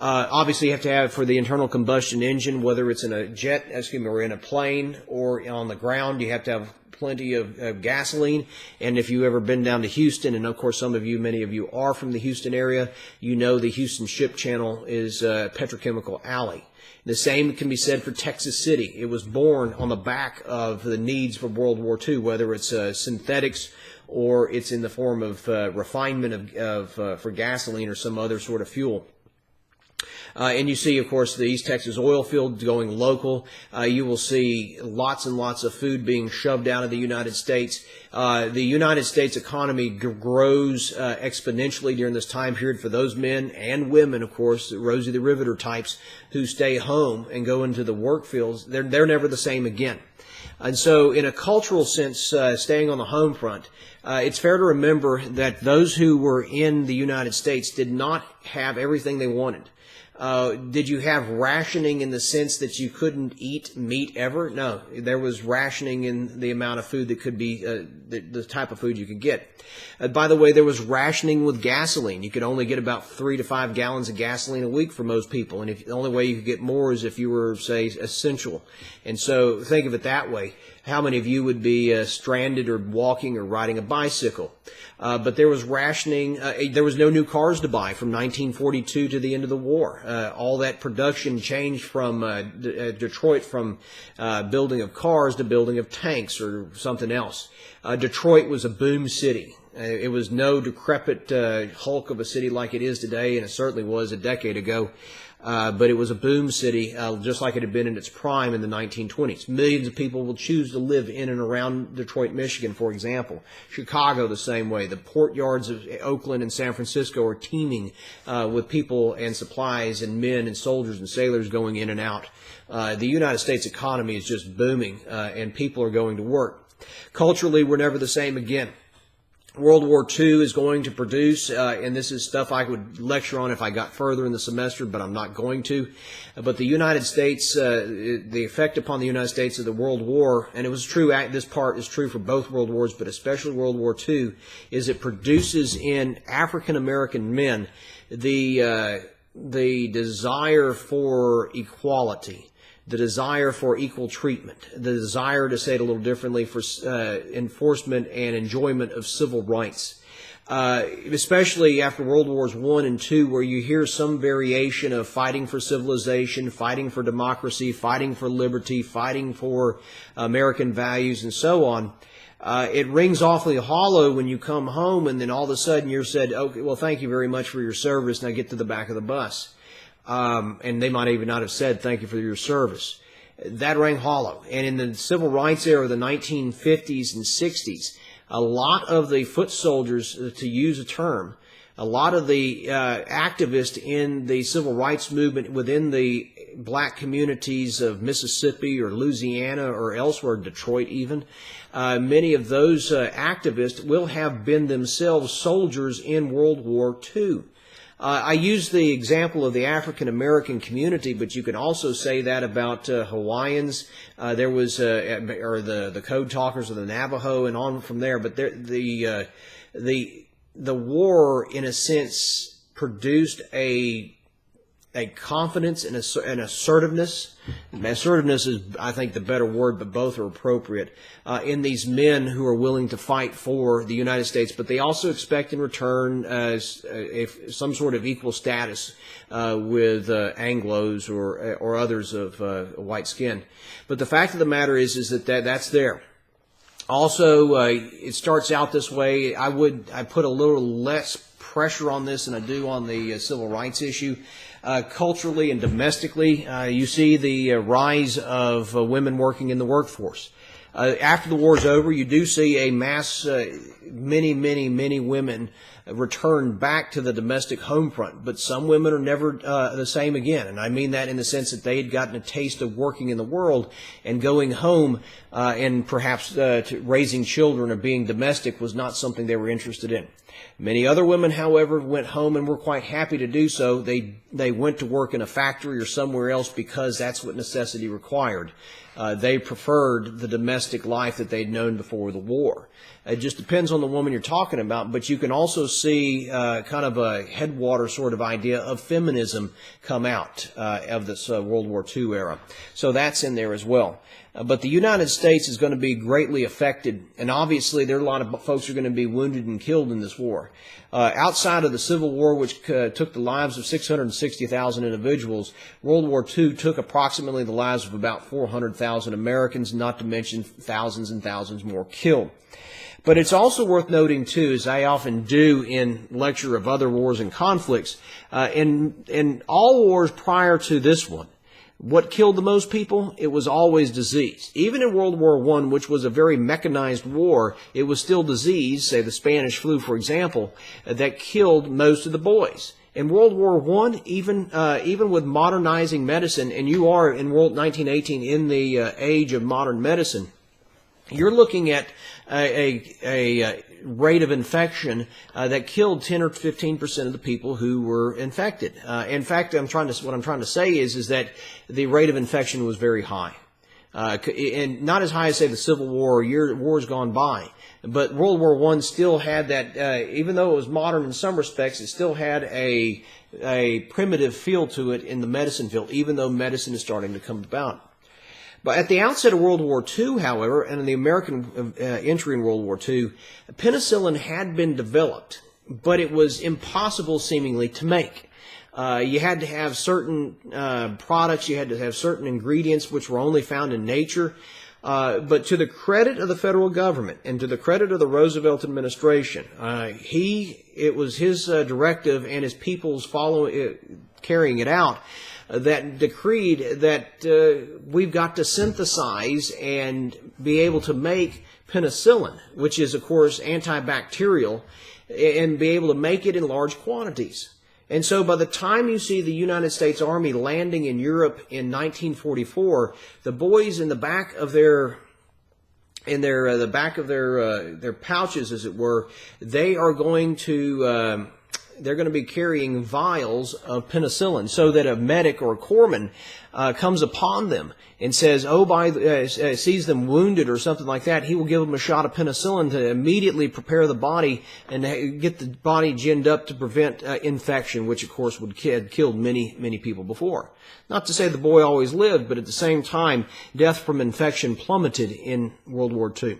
Obviously, you have to have for the internal combustion engine, whether it's in a jet, or in a plane, or on the ground, you have to have plenty of gasoline. And if you've ever been down to Houston, and of course many of you are from the Houston area, you know the Houston Ship Channel is a petrochemical alley. The same can be said for Texas City. It was born on the back of the needs for World War II, whether it's synthetics or it's in the form of refinement for gasoline or some other sort of fuel. And you see, of course, the East Texas oil field going local. You will see lots and lots of food being shoved out of the United States. The United States economy grows exponentially during this time period for those men and women, of course, Rosie the Riveter types who stay home and go into the work fields. They're never the same again. And so in a cultural sense, staying on the home front, it's fair to remember that those who were in the United States did not have everything they wanted. Did you have rationing in the sense that you couldn't eat meat ever? No, there was rationing in the amount of food that could be, the type of food you could get. By the way, there was rationing with gasoline. You could only get about 3 to 5 gallons of gasoline a week for most people. And the only way you could get more is if you were, say, essential. And so think of it that way. How many of you would be stranded or walking or riding a bicycle? But there was rationing. There was no new cars to buy from 1942 to the end of the war. All that production changed from Detroit from building of cars to building of tanks or something else. Detroit was a boom city. It was no decrepit hulk of a city like it is today, and it certainly was a decade ago. But it was a boom city, just like it had been in its prime in the 1920s. Millions of people will choose to live in and around Detroit, Michigan, for example. Chicago, the same way. The port yards of Oakland and San Francisco are teeming with people and supplies and men and soldiers and sailors going in and out. The United States economy is just booming, and people are going to work. Culturally, we're never the same again. World War II is going to produce, and this is stuff I would lecture on if I got further in the semester, but I'm not going to. But the United States, the effect upon the United States of the World War, and it was true, this part is true for both World Wars, but especially World War II, is it produces in African American men the desire for equality, the desire for equal treatment, the desire, to say it a little differently, for enforcement and enjoyment of civil rights. Especially after World Wars I and II, where you hear some variation of fighting for civilization, fighting for democracy, fighting for liberty, fighting for American values, and so on. It rings awfully hollow when you come home and then all of a sudden you're said, okay, well, thank you very much for your service, now get to the back of the bus. and they might even not have said, "Thank you for your service." That rang hollow. And in the civil rights era of the 1950s and 60s, a lot of the foot soldiers, to use a term, a lot of the activists in the civil rights movement within the black communities of Mississippi or Louisiana or elsewhere, Detroit even, many of those activists will have been themselves soldiers in World War II. I use the example of the African American community, but you can also say that about Hawaiians. There was, or the Code Talkers of the Navajo, and on from there. But the war, in a sense, produced a confidence and an assertiveness. Assertiveness is, I think, the better word, but both are appropriate, in these men who are willing to fight for the United States, but they also expect in return some sort of equal status with Anglos or others of white skin. But the fact of the matter is that that's there. Also, it starts out this way. I put a little less pressure on this than I do on the civil rights issue. Culturally and domestically, you see the rise of women working in the workforce. After the war's over, you do see a mass, many women return back to the domestic home front. But some women are never the same again. And I mean that in the sense that they had gotten a taste of working in the world, and going home and perhaps raising children or being domestic was not something they were interested in. Many other women, however, went home and were quite happy to do so. They went to work in a factory or somewhere else because that's what necessity required. They preferred the domestic life that they'd known before the war. It just depends on the woman you're talking about, but you can also see kind of a headwater sort of idea of feminism come out of this World War II era. So that's in there as well. But the United States is going to be greatly affected, and obviously there are a lot of folks who are going to be wounded and killed in this war. Outside of the Civil War, which took the lives of 660,000 individuals, World War II took approximately the lives of about 400,000 Americans, not to mention thousands and thousands more killed. But it's also worth noting, too, as I often do in lecture of other wars and conflicts, in all wars prior to this one, what killed the most people? It was always disease. Even in World War I, which was a very mechanized war, it was still disease, say the Spanish flu, for example, that killed most of the boys. In World War I, even with modernizing medicine, and you are in 1918 in the age of modern medicine, you're looking at a rate of infection that killed 10 or 15% of the people who were infected. In fact, what I'm trying to say is that the rate of infection was very high, and not as high as, say, the Civil War or wars gone by. But World War I still had that, even though it was modern in some respects, it still had a primitive feel to it in the medicine field, even though medicine is starting to come about. But at the outset of World War II, however, and in the American entry in World War II, penicillin had been developed, but it was impossible seemingly to make. You had to have certain products, you had to have certain ingredients which were only found in nature. But to the credit of the federal government and to the credit of the Roosevelt administration, it was his directive and his people's carrying it out that decreed that we've got to synthesize and be able to make penicillin, which is, of course, antibacterial, and be able to make it in large quantities. And so by the time you see the United States Army landing in Europe in 1944, the boys in the back of their pouches, as it were, they're going to be carrying vials of penicillin, so that a medic or a corpsman comes upon them and says, sees them wounded or something like that, he will give them a shot of penicillin to immediately prepare the body and get the body ginned up to prevent infection, which of course had killed many people before. Not to say the boy always lived, but at the same time, death from infection plummeted in World War II.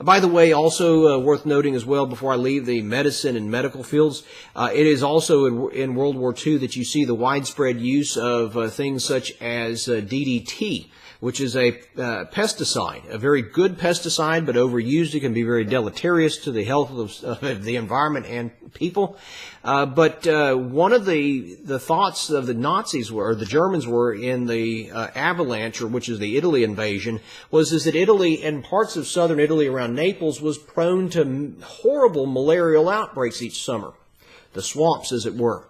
By the way, also worth noting as well before I leave the medicine and medical fields, it is also in World War II that you see the widespread use of things such as DDT, which is a pesticide, a very good pesticide, but overused it can be very deleterious to the health of the environment and people. But one of the thoughts of the Nazis were, or the Germans were, in the avalanche, or which is the Italy invasion, is that Italy and parts of southern Italy around Naples was prone to horrible malarial outbreaks each summer, the swamps, as it were.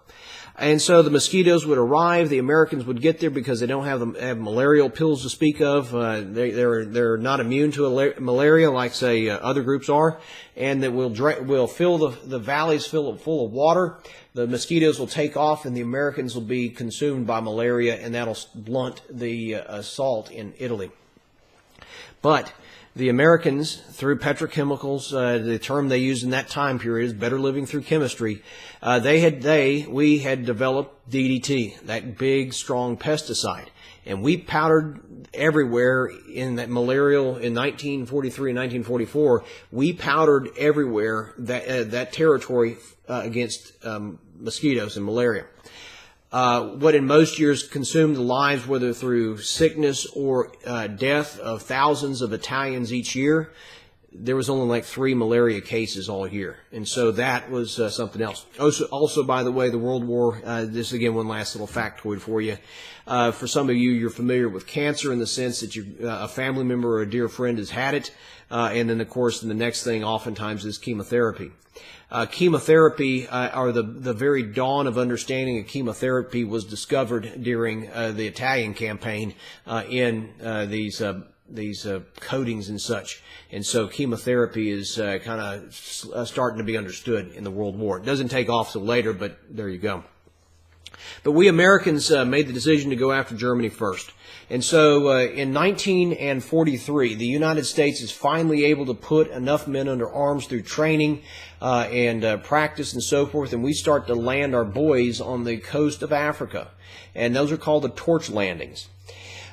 And so the mosquitoes would arrive. The Americans would get there because they don't have malarial pills to speak of. They're not immune to malaria like, say, other groups are, and that will fill the valleys full of water. The mosquitoes will take off, and the Americans will be consumed by malaria, and that'll blunt the assault in Italy. But the Americans, through petrochemicals, the term they used in that time period is better living through chemistry. We had developed DDT, that big, strong pesticide, and we powdered everywhere in that malarial in 1943 and 1944. We powdered everywhere that territory against mosquitoes and malaria. What in most years consumed the lives, whether through sickness or death, of thousands of Italians each year, there was only like 3 malaria cases all year. And so that was something else. Also, by the way, the World War, this is again one last little factoid for you. For some of you, you're familiar with cancer in the sense that a family member or a dear friend has had it. And then, of course, the next thing oftentimes is chemotherapy. Chemotherapy, or the very dawn of understanding of chemotherapy, was discovered during the Italian campaign in these coatings and such. And so chemotherapy is kind of starting to be understood in the World War. It doesn't take off till later, but there you go. But we Americans made the decision to go after Germany first. And so in 1943, the United States is finally able to put enough men under arms through training and practice and so forth, and we start to land our boys on the coast of Africa. And those are called the torch landings.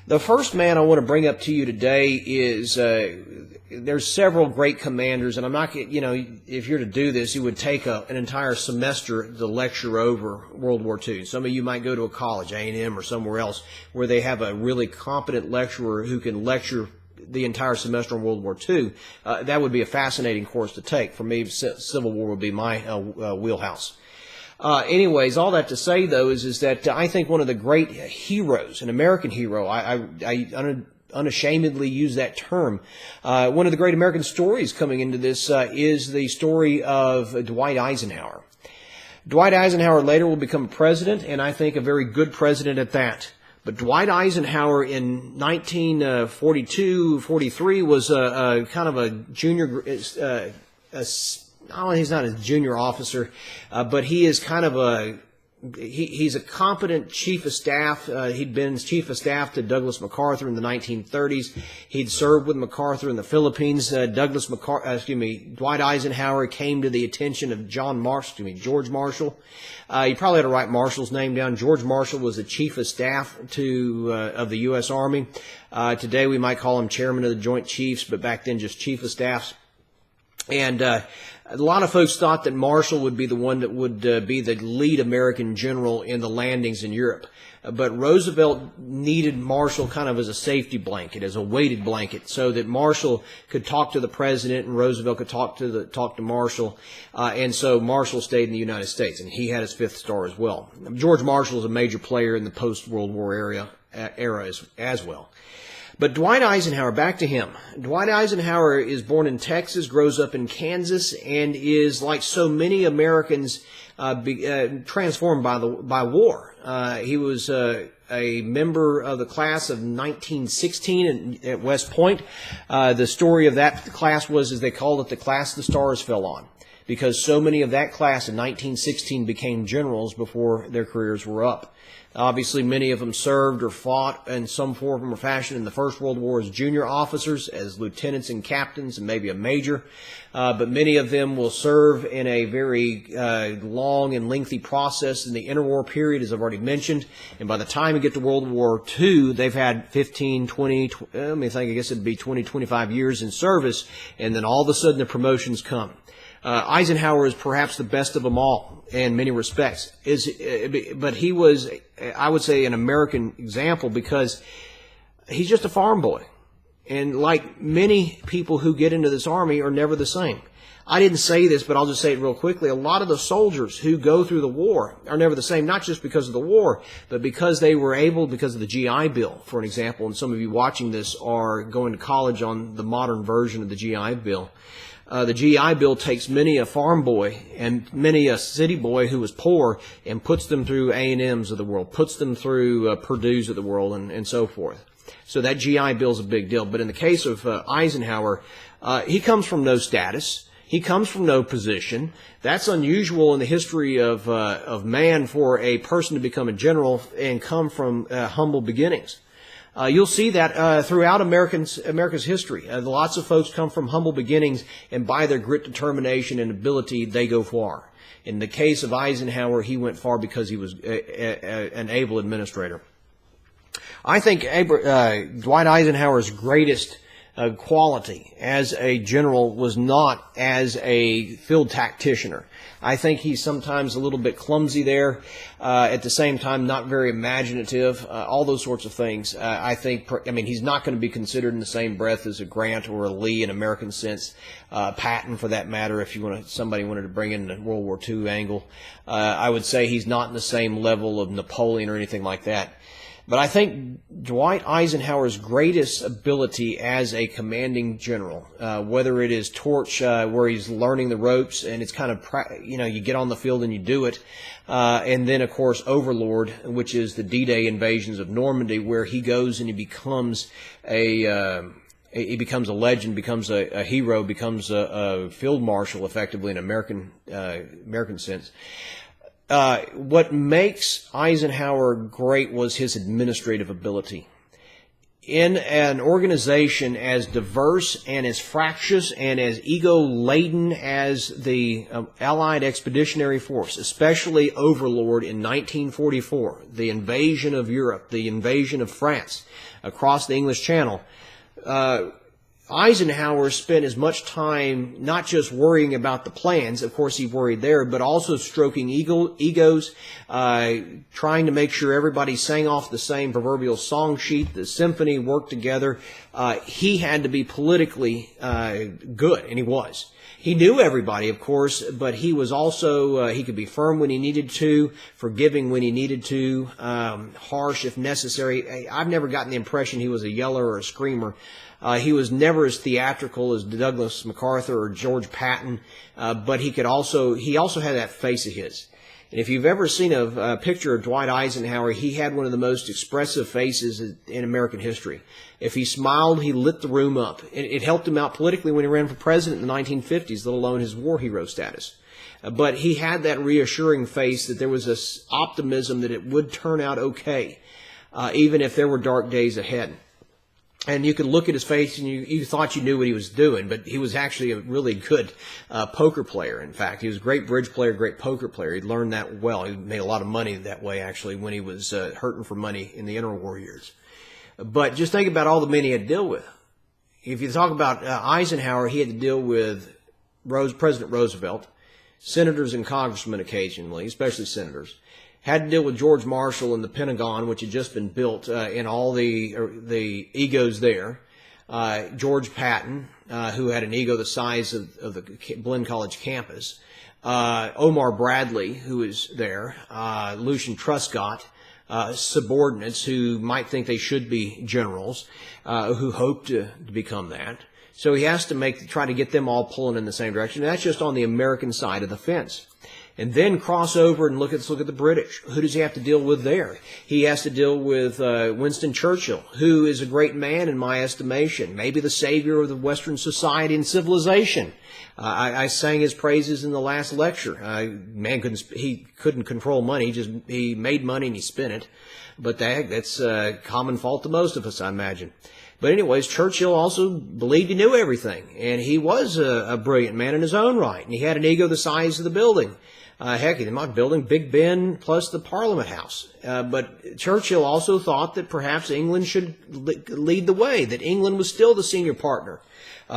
The first man I want to bring up to you today is, there's several great commanders, and I'm not, if you're to do this, you would take an entire semester to lecture over World War II. Some of you might go to a college, A&M or somewhere else, where they have a really competent lecturer who can lecture the entire semester on World War II. That would be a fascinating course to take. For me, Civil War would be my wheelhouse. Anyways, all that to say, though, is that I think one of the great heroes, an American hero, I unashamedly use that term. One of the great American stories coming into this is the story of Dwight Eisenhower. Dwight Eisenhower later will become president, and I think a very good president at that. But Dwight Eisenhower in 1942-43 was kind of a junior, he's not a junior officer, but he is kind of he's a competent chief of staff. He'd been chief of staff to Douglas MacArthur in the 1930s. He'd served with MacArthur in the Philippines. Dwight Eisenhower came to the attention of George Marshall. You probably had to write Marshall's name down. George Marshall was the chief of staff of the U.S. Army. Today we might call him chairman of the Joint Chiefs, but back then just chief of staffs. And a lot of folks thought that Marshall would be the one that would be the lead American general in the landings in Europe. But Roosevelt needed Marshall kind of as a safety blanket, as a weighted blanket, so that Marshall could talk to the president and Roosevelt could talk to Marshall. And so Marshall stayed in the United States, and he had his 5th star as well. George Marshall is a major player in the post-World War era as well. But Dwight Eisenhower, back to him. Dwight Eisenhower is born in Texas, grows up in Kansas, and is, like so many Americans, transformed by war. He was a member of the class of 1916 at West Point. The story of that class was, as they called it, the class the stars fell on, because so many of that class in 1916 became generals before their careers were up. Obviously, many of them served or fought in some form or fashion in the First World War as junior officers, as lieutenants and captains, and maybe a major. But many of them will serve in a very long and lengthy process in the interwar period, as I've already mentioned. And by the time we get to World War II, they've had 15, 20, I guess it'd be 20, 25 years in service, and then all of a sudden the promotions come. Eisenhower is perhaps the best of them all in many respects. But he was, I would say, an American example because he's just a farm boy. And like many people who get into this army are never the same. I didn't say this, but I'll just say it real quickly. A lot of the soldiers who go through the war are never the same, not just because of the war, but because they were able, because of the GI Bill, for an example. And some of you watching this are going to college on the modern version of the GI Bill. The GI Bill takes many a farm boy and many a city boy who was poor and puts them through A&Ms of the world, puts them through Purdue's of the world, and so forth. So that GI Bill is a big deal. But in the case of Eisenhower, he comes from no status. He comes from no position. That's unusual in the history of man for a person to become a general and come from humble beginnings. You'll see that throughout America's history. Lots of folks come from humble beginnings, and by their grit, determination, and ability, they go far. In the case of Eisenhower, he went far because he was an able administrator. I think Dwight Eisenhower's greatest quality as a general was not as a field tacticianer. I think he's sometimes a little bit clumsy there, at the same time not very imaginative, all those sorts of things. He's not going to be considered in the same breath as a Grant or a Lee in American sense, Patton for that matter, if somebody wanted to bring in the World War II angle. I would say he's not in the same level of Napoleon or anything like that. But I think Dwight Eisenhower's greatest ability as a commanding general, whether it is Torch, where he's learning the ropes and it's kind of, you get on the field and you do it, and then, of course, Overlord, which is the D-Day invasions of Normandy, where he goes and he becomes a legend, becomes a hero, becomes a field marshal, effectively, in American sense. What makes Eisenhower great was his administrative ability. In an organization as diverse and as fractious and as ego-laden as the Allied Expeditionary Force, especially Overlord in 1944, the invasion of Europe, the invasion of France across the English Channel, Eisenhower spent as much time not just worrying about the plans, of course he worried there, but also stroking egos, trying to make sure everybody sang off the same proverbial song sheet, the symphony worked together. He had to be politically good, and he was. He knew everybody, of course, but he was also, he could be firm when he needed to, forgiving when he needed to, harsh if necessary. I've never gotten the impression he was a yeller or a screamer. He was never as theatrical as Douglas MacArthur or George Patton, but he also had that face of his. And if you've ever seen a picture of Dwight Eisenhower, he had one of the most expressive faces in American history. If he smiled, he lit the room up. It helped him out politically when he ran for president in the 1950s, let alone his war hero status. But he had that reassuring face that there was this optimism that it would turn out okay, even if there were dark days ahead. And you could look at his face and you thought you knew what he was doing, but he was actually a really good poker player, in fact. He was a great bridge player, great poker player. He learned that well. He made a lot of money that way, actually, when he was hurting for money in the interwar years. But just think about all the men he had to deal with. If you talk about Eisenhower, he had to deal with President Roosevelt, senators and congressmen occasionally, especially senators. Had to deal with George Marshall and the Pentagon, which had just been built, and all the egos there. George Patton, who had an ego the size of the Blinn College campus. Omar Bradley, who is there. Lucian Truscott, subordinates who might think they should be generals, who hope to become that. So he has to try to get them all pulling in the same direction. And that's just on the American side of the fence. And then cross over and let's look at the British. Who does he have to deal with there? He has to deal with Winston Churchill, who is a great man in my estimation, maybe the savior of the Western society and civilization. I sang his praises in the last lecture. He couldn't control money; he made money and he spent it. But that's a common fault to most of us, I imagine. But anyways, Churchill also believed he knew everything, and he was a brilliant man in his own right, and he had an ego the size of the building. Heck, he did not building Big Ben plus the Parliament House. But Churchill also thought that perhaps England should lead the way, that England was still the senior partner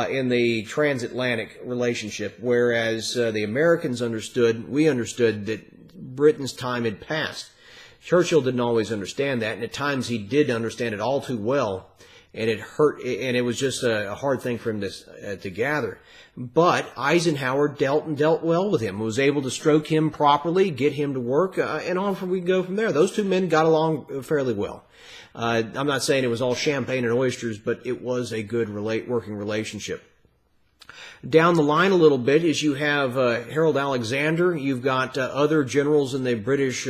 in the transatlantic relationship, whereas the Americans we understood that Britain's time had passed. Churchill didn't always understand that, and at times he did understand it all too well, and it hurt, and it was just a hard thing for him to gather. But Eisenhower dealt well with him, was able to stroke him properly, get him to work, and we go from there. Those two men got along fairly well. I'm not saying it was all champagne and oysters, but it was a good working relationship. Down the line a little bit is you have Harold Alexander. You've got other generals in the British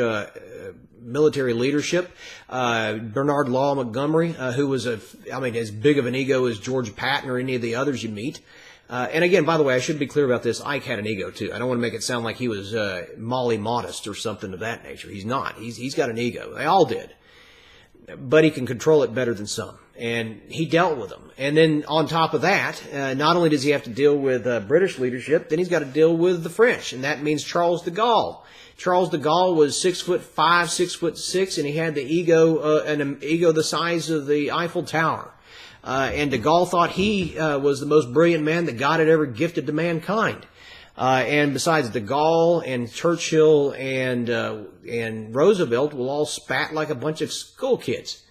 military leadership. Bernard Law Montgomery, who was as big of an ego as George Patton or any of the others you meet. And again, by the way, I should be clear about this. Ike had an ego too. I don't want to make it sound like he was Molly modest or something of that nature. He's not. He's got an ego. They all did. But he can control it better than some. And he dealt with them. And then on top of that, not only does he have to deal with British leadership, then he's got to deal with the French. And that means Charles de Gaulle. Charles de Gaulle was 6'5", 6'6", and he had the ego the size of the Eiffel Tower. And de Gaulle thought he was the most brilliant man that God had ever gifted to mankind. And besides, de Gaulle and Churchill and Roosevelt will all spat like a bunch of school kids.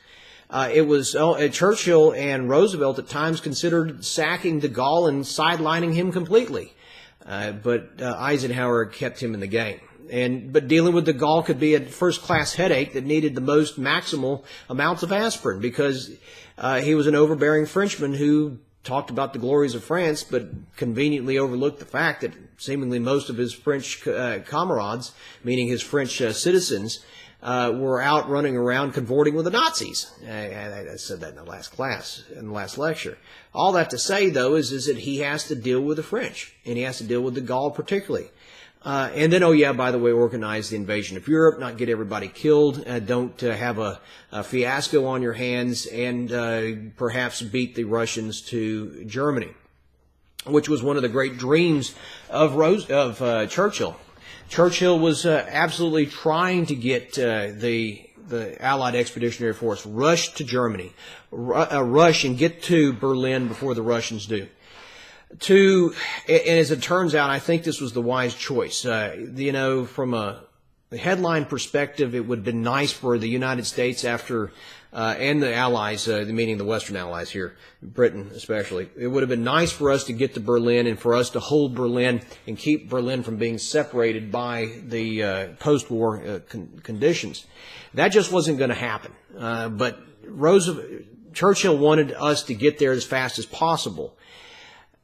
It was Churchill and Roosevelt at times considered sacking de Gaulle and sidelining him completely. But Eisenhower kept him in the game. But dealing with de Gaulle could be a first-class headache that needed the most maximal amounts of aspirin, because he was an overbearing Frenchman who talked about the glories of France, but conveniently overlooked the fact that seemingly most of his French comrades, meaning his French citizens, were out running around cavorting with the Nazis. I said that in the last lecture. All that to say, though, is that he has to deal with the French, and he has to deal with de Gaulle particularly. And then, by the way, organize the invasion of Europe, not get everybody killed, don't have a fiasco on your hands, and perhaps beat the Russians to Germany, which was one of the great dreams of Churchill. Churchill was absolutely trying to get the Allied Expeditionary Force rushed to Germany, rush and get to Berlin before the Russians do. And as it turns out, I think this was the wise choice. From a headline perspective, it would have been nice for the United States and the Allies, meaning the Western Allies here, Britain especially. It would have been nice for us to get to Berlin and for us to hold Berlin and keep Berlin from being separated by the post-war conditions. That just wasn't going to happen. But Churchill wanted us to get there as fast as possible.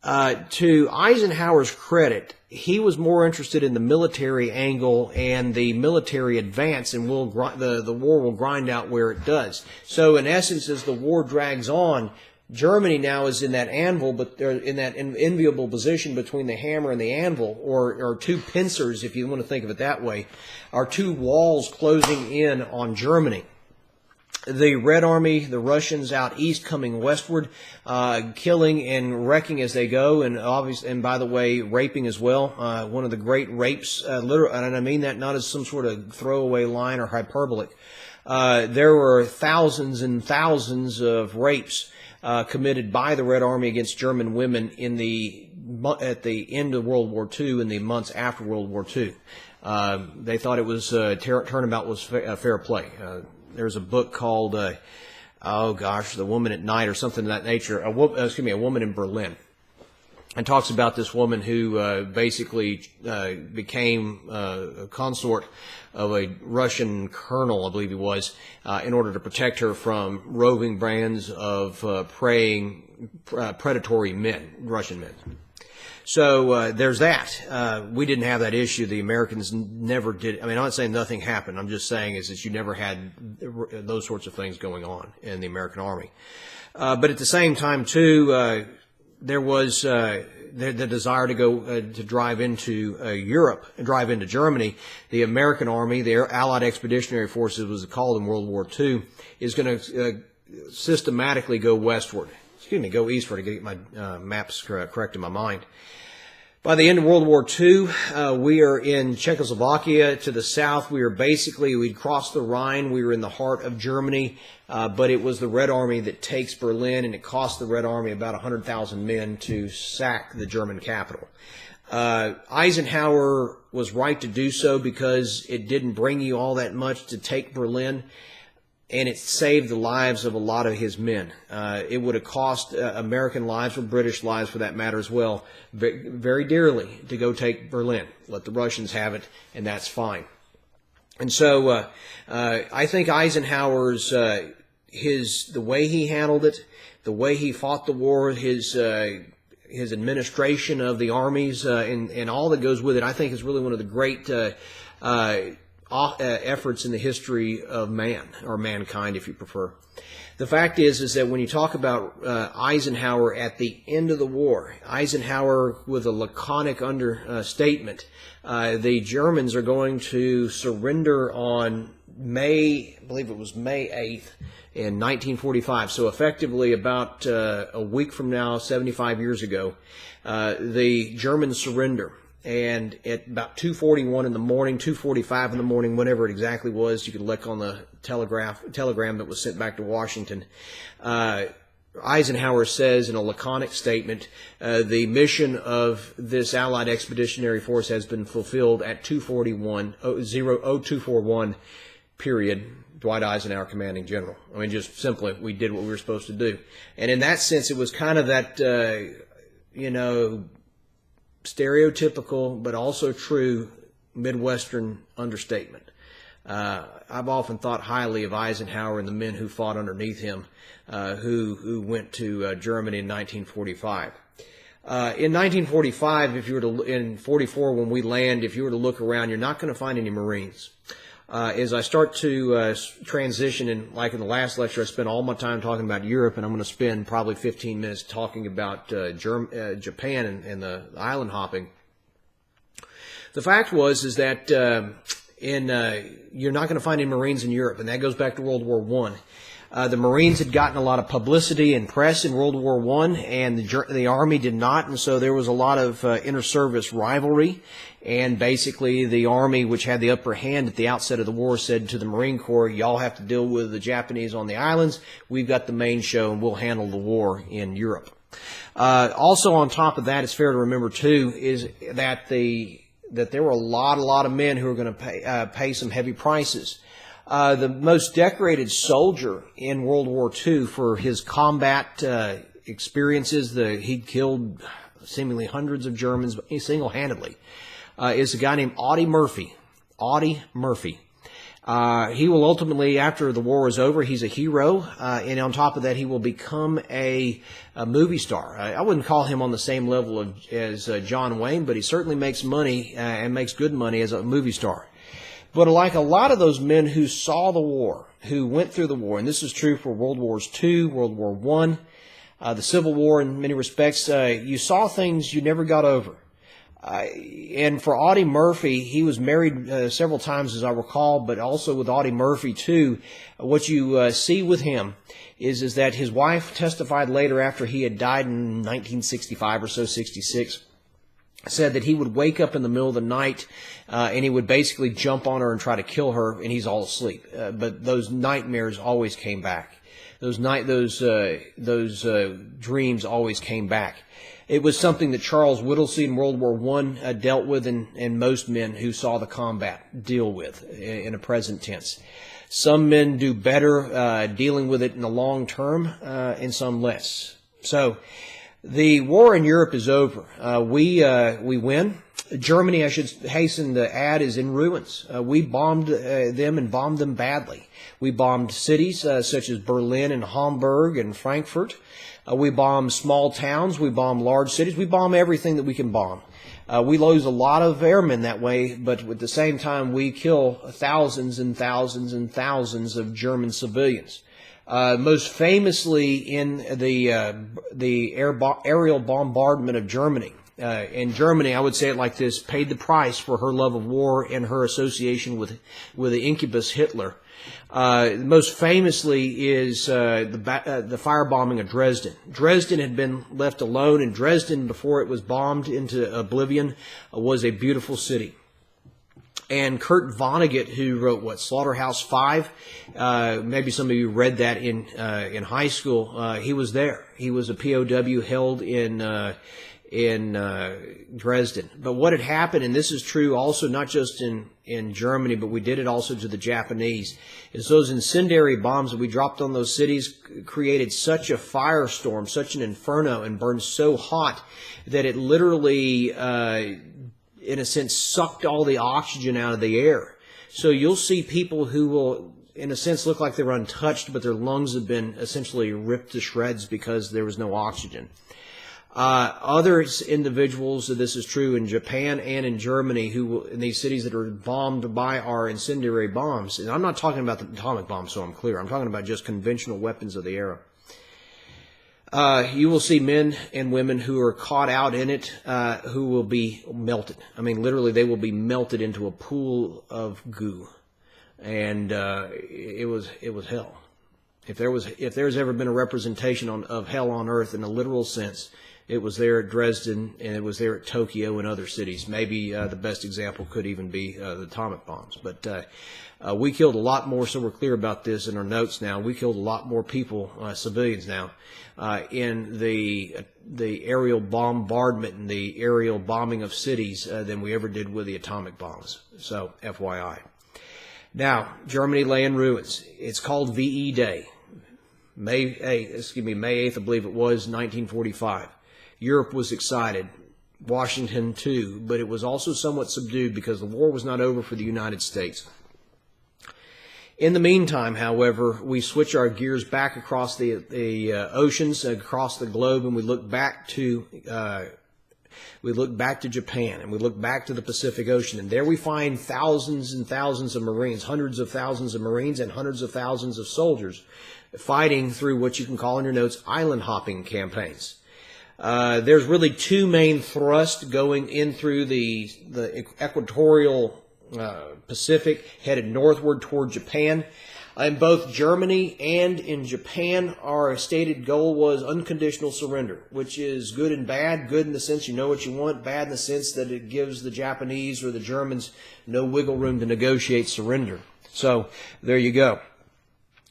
To Eisenhower's credit, he was more interested in the military angle and the military advance, and the war will grind out where it does. So, in essence, as the war drags on, Germany now is in that anvil, but they're in that enviable position between the hammer and the anvil, or two pincers, if you want to think of it that way, are two walls closing in on Germany. The Red Army, the Russians out east coming westward, killing and wrecking as they go, and by the way, raping as well. One of the great rapes, and I mean that not as some sort of throwaway line or hyperbolic. There were thousands and thousands of rapes committed by the Red Army against German women at the end of World War II and the months after World War II. They thought it was turnabout was fair play. There's a book called, The Woman at Night or something of that nature. A Woman in Berlin. and talks about this woman who basically became a consort of a Russian colonel, I believe he was, in order to protect her from roving bands of predatory men, Russian men. So there's that. We didn't have that issue. The Americans never did. I mean, I'm not saying nothing happened. I'm just saying is that you never had those sorts of things going on in the American Army. But at the same time, too, there was the desire to go to drive into Europe, drive into Germany. The American Army, the Allied Expeditionary Forces was called in World War II, is going to systematically go westward. Go eastward to get my maps correct in my mind. By the end of World War II, we are in Czechoslovakia. To the south, we'd crossed the Rhine. We were in the heart of Germany, but it was the Red Army that takes Berlin, and it cost the Red Army about 100,000 men to sack the German capital. Eisenhower was right to do so because it didn't bring you all that much to take Berlin, and it saved the lives of a lot of his men. It would have cost American lives, or British lives for that matter as well, very dearly to go take Berlin. Let the Russians have it, and that's fine. And so I think Eisenhower's, the way he handled it, the way he fought the war, his administration of the armies, and all that goes with it, I think is really one of the great efforts in the history of man, or mankind if you prefer. The fact is that when you talk about Eisenhower at the end of the war, Eisenhower with a laconic understatement, the Germans are going to surrender on I believe it was May 8th in 1945. So effectively about a week from now, 75 years ago, the Germans surrender. And at about 2:41 in the morning, 2:45 in the morning, whatever it exactly was, you could look on the telegram that was sent back to Washington. Eisenhower says in a laconic statement, the mission of this Allied Expeditionary Force has been fulfilled at 0241, period. Dwight Eisenhower, commanding general. I mean, just simply, we did what we were supposed to do. And in that sense, it was kind of that, stereotypical but also true Midwestern understatement. I've often thought highly of Eisenhower and the men who fought underneath him, who went to Germany in 1945. In 1945, in 44 when we land, if you were to look around, you're not going to find any Marines. As I start to transition, and like in the last lecture, I spent all my time talking about Europe, and I'm going to spend probably 15 minutes talking about Japan and the island hopping. The fact is that you're not going to find any Marines in Europe, and that goes back to World War I. The Marines had gotten a lot of publicity and press in World War I, and the Army did not, and so there was a lot of inter-service rivalry. And basically, the Army, which had the upper hand at the outset of the war, said to the Marine Corps, y'all have to deal with the Japanese on the islands. We've got the main show, and we'll handle the war in Europe. Also, on top of that, it's fair to remember, too, is that there were a lot of men who were going to pay some heavy prices. The most decorated soldier in World War II for his combat experiences, he'd killed seemingly hundreds of Germans single-handedly, is a guy named Audie Murphy. Audie Murphy. He will ultimately, after the war is over, he's a hero, and on top of that, he will become a movie star. I wouldn't call him on the same level as John Wayne, but he certainly makes money and makes good money as a movie star. But like a lot of those men who saw the war, who went through the war, and this is true for World Wars II, World War I, the Civil War in many respects, you saw things you never got over. And for Audie Murphy, he was married several times, as I recall, but also with Audie Murphy, too, what you see with him is that his wife testified later after he had died in 1965 or so, 66, said that he would wake up in the middle of the night and he would basically jump on her and try to kill her, and he's all asleep. But those nightmares always came back. Those dreams always came back. It was something that Charles Whittlesey in World War I dealt with, and most men who saw the combat deal with in a present tense. Some men do better dealing with it in the long term, and some less. So The war in Europe is over. We win. Germany, I should hasten to add, is in ruins. We bombed them and bombed them badly. We bombed cities such as Berlin and Hamburg and Frankfurt. We bomb small towns. We bomb large cities. We bomb everything that we can bomb. We lose a lot of airmen that way, but at the same time, we kill thousands and thousands and thousands of German civilians. Most famously in the aerial bombardment of Germany. And Germany, I would say it like this, paid the price for her love of war and her association with the incubus Hitler. Most famously is the firebombing of Dresden. Dresden had been left alone, and Dresden, before it was bombed into oblivion, was a beautiful city. And Kurt Vonnegut, who wrote Slaughterhouse-Five, maybe some of you read that in high school. He was there. He was a POW held in Dresden. But what had happened, and this is true also not just in Germany, but we did it also to the Japanese, is those incendiary bombs that we dropped on those cities created such a firestorm, such an inferno, and burned so hot that it literally, in a sense, sucked all the oxygen out of the air. So you'll see people who will, in a sense, look like they were untouched, but their lungs have been essentially ripped to shreds because there was no oxygen. Other individuals, this is true in Japan and in Germany, who in these cities that are bombed by our incendiary bombs. And I'm not talking about the atomic bomb, so I'm clear. I'm talking about just conventional weapons of the era. You will see men and women who are caught out in it, who will be melted. I mean, literally, they will be melted into a pool of goo, and it was hell. If there's ever been a representation of hell on earth in a literal sense, it was there at Dresden, and it was there at Tokyo and other cities. Maybe the best example could even be the atomic bombs. But we killed a lot more, so we're clear about this in our notes now. We killed a lot more people, civilians now, in the aerial bombardment and the aerial bombing of cities than we ever did with the atomic bombs. So, FYI. Now, Germany lay in ruins. It's called VE Day. May 8th, I believe it was, 1945. Europe was excited. Washington, too. But it was also somewhat subdued because the war was not over for the United States. In the meantime, however, we switch our gears back across the oceans, across the globe, and we look back to Japan, and we look back to the Pacific Ocean, and there we find thousands and thousands of Marines, hundreds of thousands of Marines, and hundreds of thousands of soldiers fighting through what you can call in your notes island hopping campaigns. There's really two main thrusts going in through the equatorial Pacific, headed northward toward Japan. In both Germany and in Japan, our stated goal was unconditional surrender, which is good and bad. Good in the sense you know what you want, bad in the sense that it gives the Japanese or the Germans no wiggle room to negotiate surrender. So there you go.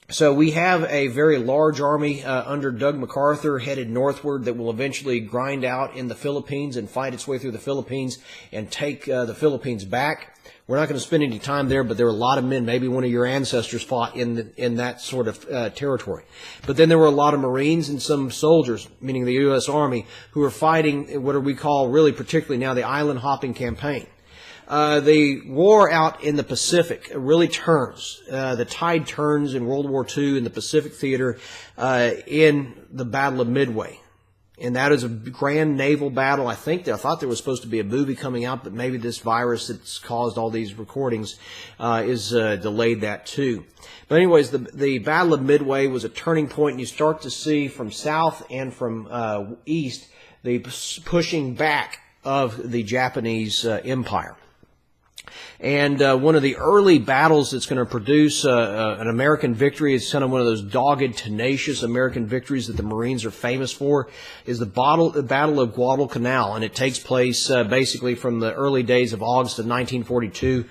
So we have a very large army under Doug MacArthur headed northward that will eventually grind out in the Philippines and fight its way through the Philippines and take the Philippines back. We're not going to spend any time there, but there were a lot of men. Maybe one of your ancestors fought in that sort of territory. But then there were a lot of Marines and some soldiers, meaning the U.S. Army, who were fighting what we call really particularly now the island hopping campaign. The war out in the Pacific really turns. The tide turns in World War II in the Pacific theater in the Battle of Midway. And that is a grand naval battle. I thought there was supposed to be a movie coming out, but maybe this virus that's caused all these recordings is delayed that too. But anyways, the Battle of Midway was a turning point, and you start to see from south and from east the pushing back of the Japanese empire. And one of the early battles that's going to produce an American victory, is kind of one of those dogged, tenacious American victories that the Marines are famous for, is the Battle of Guadalcanal. And it takes place basically from the early days of August of 1942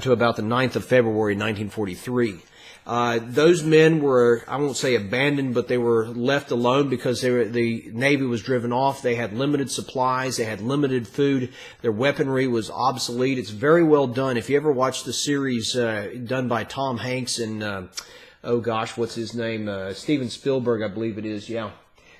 to about the 9th of February 1943. Those men were, I won't say abandoned, but they were left alone because the Navy was driven off. They had limited supplies. They had limited food. Their weaponry was obsolete. It's very well done. If you ever watch the series done by Tom Hanks and, what's his name? Steven Spielberg, I believe it is, yeah.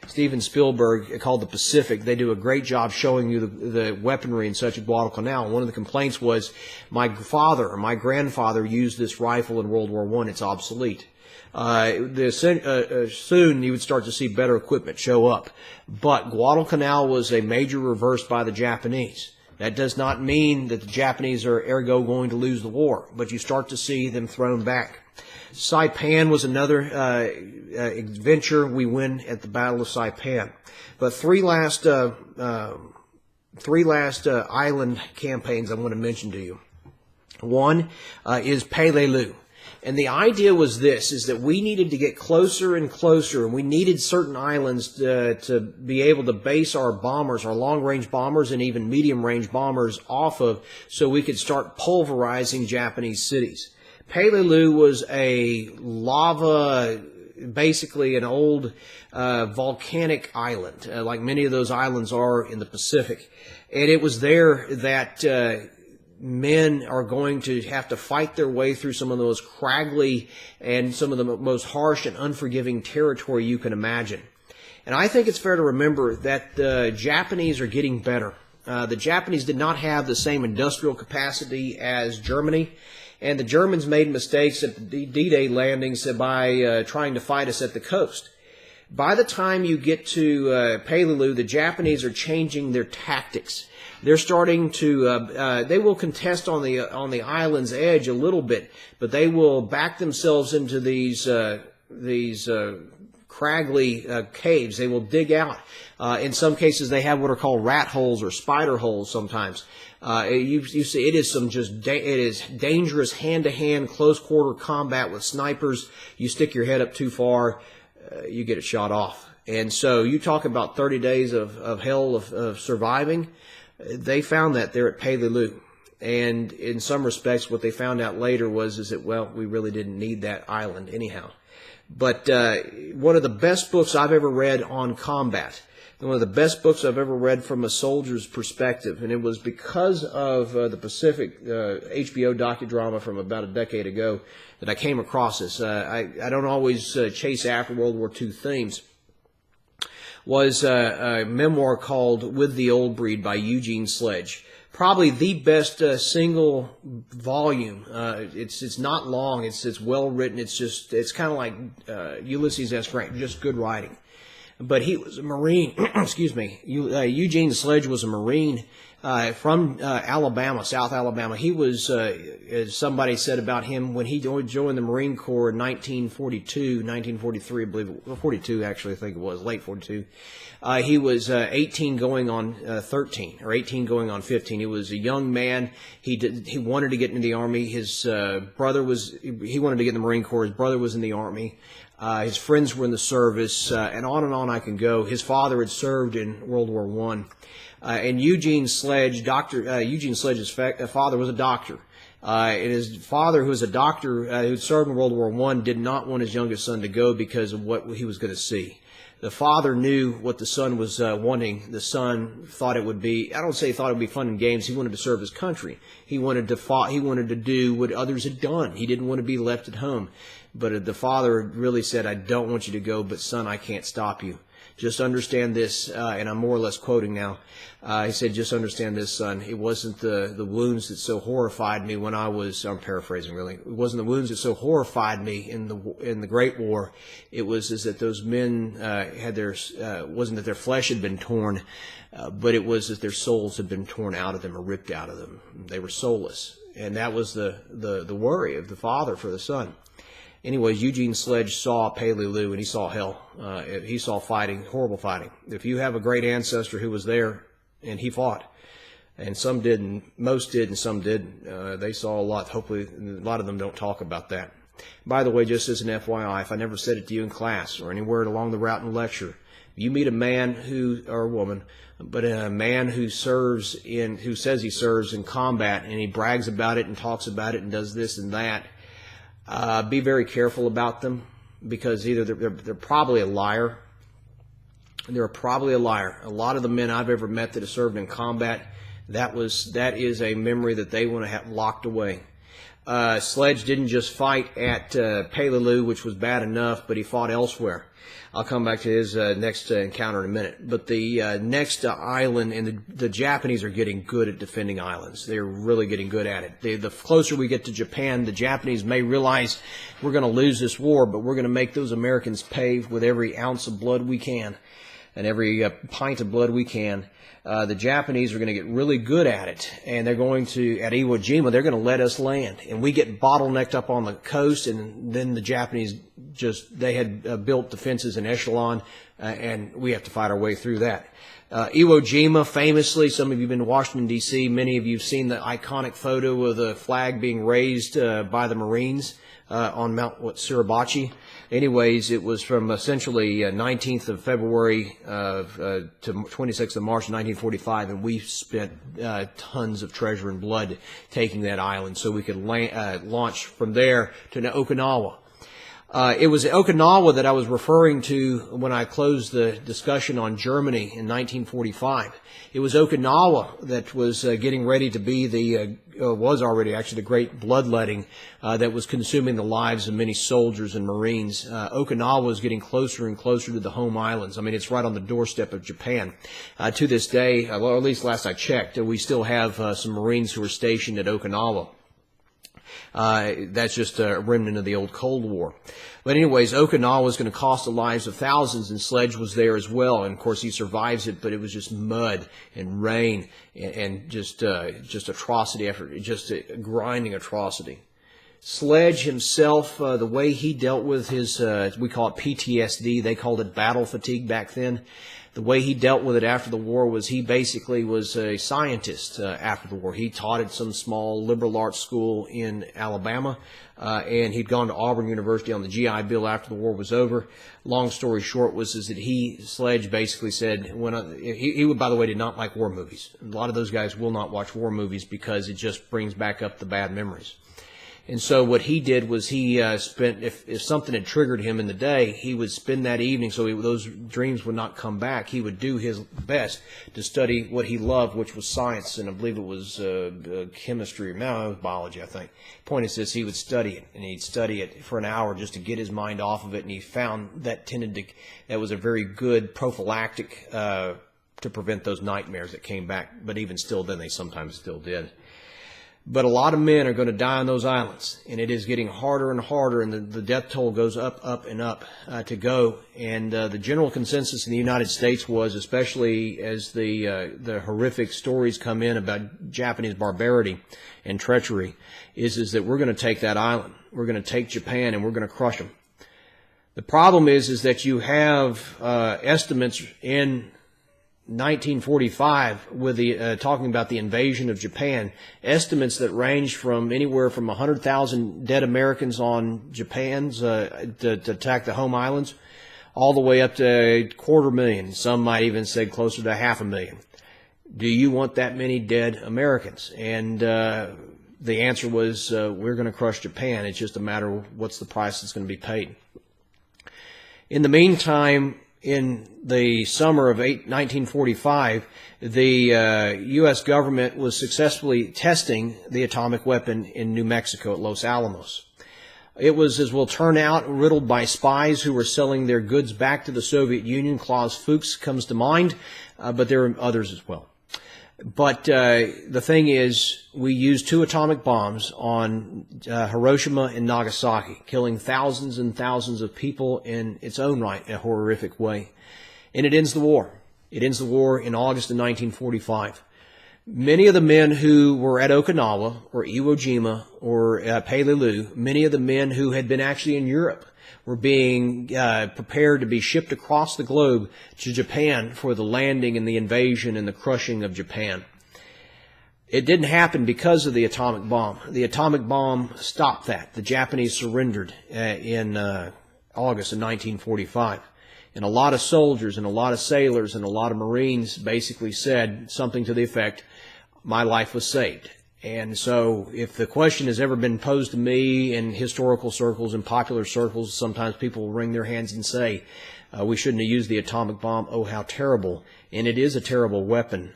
Steven Spielberg called The Pacific. They do a great job showing you the weaponry and such at Guadalcanal. And one of the complaints was, my father or my grandfather used this rifle in World War I. It's obsolete. Soon you would start to see better equipment show up. But Guadalcanal was a major reverse by the Japanese. That does not mean that the Japanese are ergo going to lose the war, but you start to see them thrown back. Saipan was another adventure we win at the Battle of Saipan. But three last island campaigns I want to mention to you. One is Peleliu. And the idea was this, is that we needed to get closer and closer, and we needed certain islands to be able to base our bombers, our long-range bombers and even medium-range bombers off of, so we could start pulverizing Japanese cities. Peleliu was a lava, basically an old volcanic island, like many of those islands are in the Pacific. And it was there that men are going to have to fight their way through some of the most craggly and some of the most harsh and unforgiving territory you can imagine. And I think it's fair to remember that the Japanese are getting better. The Japanese did not have the same industrial capacity as Germany, and the Germans made mistakes at the D-Day landings by trying to fight us at the coast. By the time you get to Peleliu, the Japanese are changing their tactics. They're starting to, they will contest on the island's edge a little bit, but they will back themselves into these craggly caves. They will dig out. In some cases, they have what are called rat holes or spider holes sometimes. You see, it is it is dangerous hand-to-hand, close-quarter combat with snipers. You stick your head up too far, you get it shot off. And so you talk about 30 days of hell of surviving. They found that there at Peleliu. And in some respects, what they found out later is that, well, we really didn't need that island anyhow. But one of the best books I've ever read on combat, one of the best books I've ever read from a soldier's perspective, and it was because of the Pacific HBO docudrama from about a decade ago that I came across this. I don't always chase after World War II themes. Was a memoir called With the Old Breed by Eugene Sledge. Probably the best single volume. It's not long. It's well written. It's kind of like Ulysses S. Grant, just good writing. But he was a Marine. Excuse me. Eugene Sledge was a Marine from Alabama, South Alabama. He was, as somebody said about him, when he joined the Marine Corps in 1943, I believe, 42 actually, I think it was, late 42. He was 18 going on 13, or 18 going on 15. He was a young man. He wanted to get into the Army. His brother he wanted to get in the Marine Corps. His brother was in the Army. His friends were in the service, and on I can go. His father had served in World War I. And Eugene Sledge, Eugene Sledge's father was a doctor. And his father, who was a doctor who served in World War I, did not want his youngest son to go because of what he was going to see. The father knew what the son was wanting. The son thought it would be, I don't say he thought it would be fun and games. He wanted to serve his country. He wanted to do what others had done. He didn't want to be left at home. But the father really said, I don't want you to go, but son, I can't stop you. Just understand this, and I'm more or less quoting now. He said, just understand this, son. It wasn't the wounds that so horrified me when I'm paraphrasing really. It wasn't the wounds that so horrified me in the Great War. It was that those men wasn't that their flesh had been torn, but it was that their souls had been torn out of them or ripped out of them. They were soulless. And that was the worry of the father for the son. Anyways, Eugene Sledge saw Peleliu and he saw hell. He saw fighting, horrible fighting. If you have a great ancestor who was there and he fought, and some did, and most did, and some didn't, they saw a lot. Hopefully, a lot of them don't talk about that. By the way, just as an FYI, if I never said it to you in class or anywhere along the route in lecture, if you meet a man or a woman, but a man who says he serves in combat and he brags about it and talks about it and does this and that, be very careful about them, because either they're probably a liar. They're probably a liar. A lot of the men I've ever met that have served in combat, that is a memory that they want to have locked away. Sledge didn't just fight at Peleliu, which was bad enough, but he fought elsewhere. I'll come back to his next encounter in a minute. But the next island, and the Japanese are getting good at defending islands. They're really getting good at it. The closer we get to Japan, the Japanese may realize we're going to lose this war, but we're going to make those Americans pay with every ounce of blood we can and every pint of blood we can. The Japanese are going to get really good at it, and they're going to, at Iwo Jima, they're going to let us land. And we get bottlenecked up on the coast, and then the Japanese they had built defenses in echelon, and we have to fight our way through that. Iwo Jima, famously, some of you have been to Washington, D.C., many of you have seen the iconic photo of the flag being raised by the Marines on Mount Suribachi. Anyways, it was from essentially 19th of February to 26th of March 1945, and we spent tons of treasure and blood taking that island so we could launch from there to Okinawa. It was Okinawa that I was referring to when I closed the discussion on Germany in 1945. It was Okinawa that was getting ready to be was already actually the great bloodletting that was consuming the lives of many soldiers and Marines. Okinawa was getting closer and closer to the home islands. I mean, it's right on the doorstep of Japan. To this day, well, at least last I checked, we still have some Marines who are stationed at Okinawa. That's just a remnant of the old Cold War. But anyways, Okinawa was going to cost the lives of thousands, and Sledge was there as well. And of course, he survives it, but it was just mud and rain and just atrocity after just a grinding atrocity. Sledge himself, the way he dealt with his, we call it PTSD. They called it battle fatigue back then. The way he dealt with it after the war was he basically was a scientist after the war. He taught at some small liberal arts school in Alabama, and he'd gone to Auburn University on the GI Bill after the war was over. Long story short is that Sledge basically said, he by the way, did not like war movies. A lot of those guys will not watch war movies because it just brings back up the bad memories. And so what he did was he spent, if something had triggered him in the day, he would spend that evening so those dreams would not come back. He would do his best to study what he loved, which was science, and I believe it was chemistry, no, it was biology, I think. Point is this, he would study it, and he'd study it for an hour just to get his mind off of it, and he found that was a very good prophylactic to prevent those nightmares that came back, but even still then, they sometimes still did. But a lot of men are going to die on those islands, and it is getting harder and harder, and the death toll goes up and up to go. And the general consensus in the United States was, especially as the horrific stories come in about Japanese barbarity and treachery, is that we're going to take that island. We're going to take Japan, and we're going to crush them. The problem is that you have estimates in 1945 with talking about the invasion of Japan, estimates that range from anywhere from 100,000 dead Americans on Japan's to attack the home islands, all the way up to 250,000. Some might even say closer to 500,000. Do you want that many dead Americans? And the answer was, we're going to crush Japan. It's just a matter of what's the price that's going to be paid. In the meantime, in the summer of 1945, the U.S. government was successfully testing the atomic weapon in New Mexico at Los Alamos. It was, as will turn out, riddled by spies who were selling their goods back to the Soviet Union. Klaus Fuchs comes to mind, but there are others as well. But the thing is, we used 2 atomic bombs on Hiroshima and Nagasaki, killing thousands and thousands of people in its own right in a horrific way. And it ends the war. It ends the war in August of 1945. Many of the men who were at Okinawa or Iwo Jima or Peleliu, many of the men who had been actually in Europe, were being prepared to be shipped across the globe to Japan for the landing and the invasion and the crushing of Japan. It didn't happen because of the atomic bomb. The atomic bomb stopped that. The Japanese surrendered in August of 1945. And a lot of soldiers and a lot of sailors and a lot of Marines basically said something to the effect, my life was saved. And so if the question has ever been posed to me in historical circles and popular circles, sometimes people will wring their hands and say, We shouldn't have used the atomic bomb. Oh, how terrible. And it is a terrible weapon.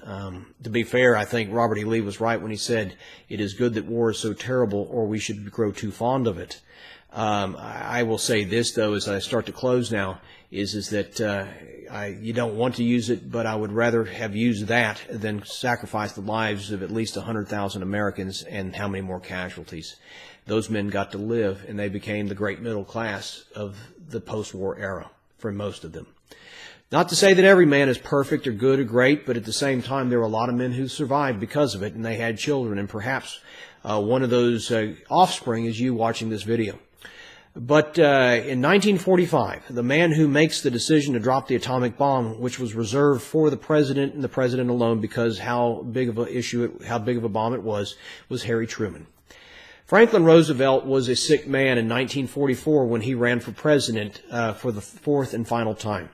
To be fair, I think Robert E. Lee was right when he said, it is good that war is so terrible, or we should grow too fond of it. I will say this, though, as I start to close now, is that you don't want to use it, but I would rather have used that than sacrifice the lives of at least 100,000 Americans and how many more casualties. Those men got to live, and they became the great middle class of the post-war era for most of them. Not to say that every man is perfect or good or great, but at the same time, there were a lot of men who survived because of it, and they had children, and perhaps one of those offspring is you watching this video. But in 1945, the man who makes the decision to drop the atomic bomb, which was reserved for the president and the president alone because how big of a bomb it was Harry Truman. Franklin Roosevelt was a sick man in 1944 when he ran for president for the fourth and final time.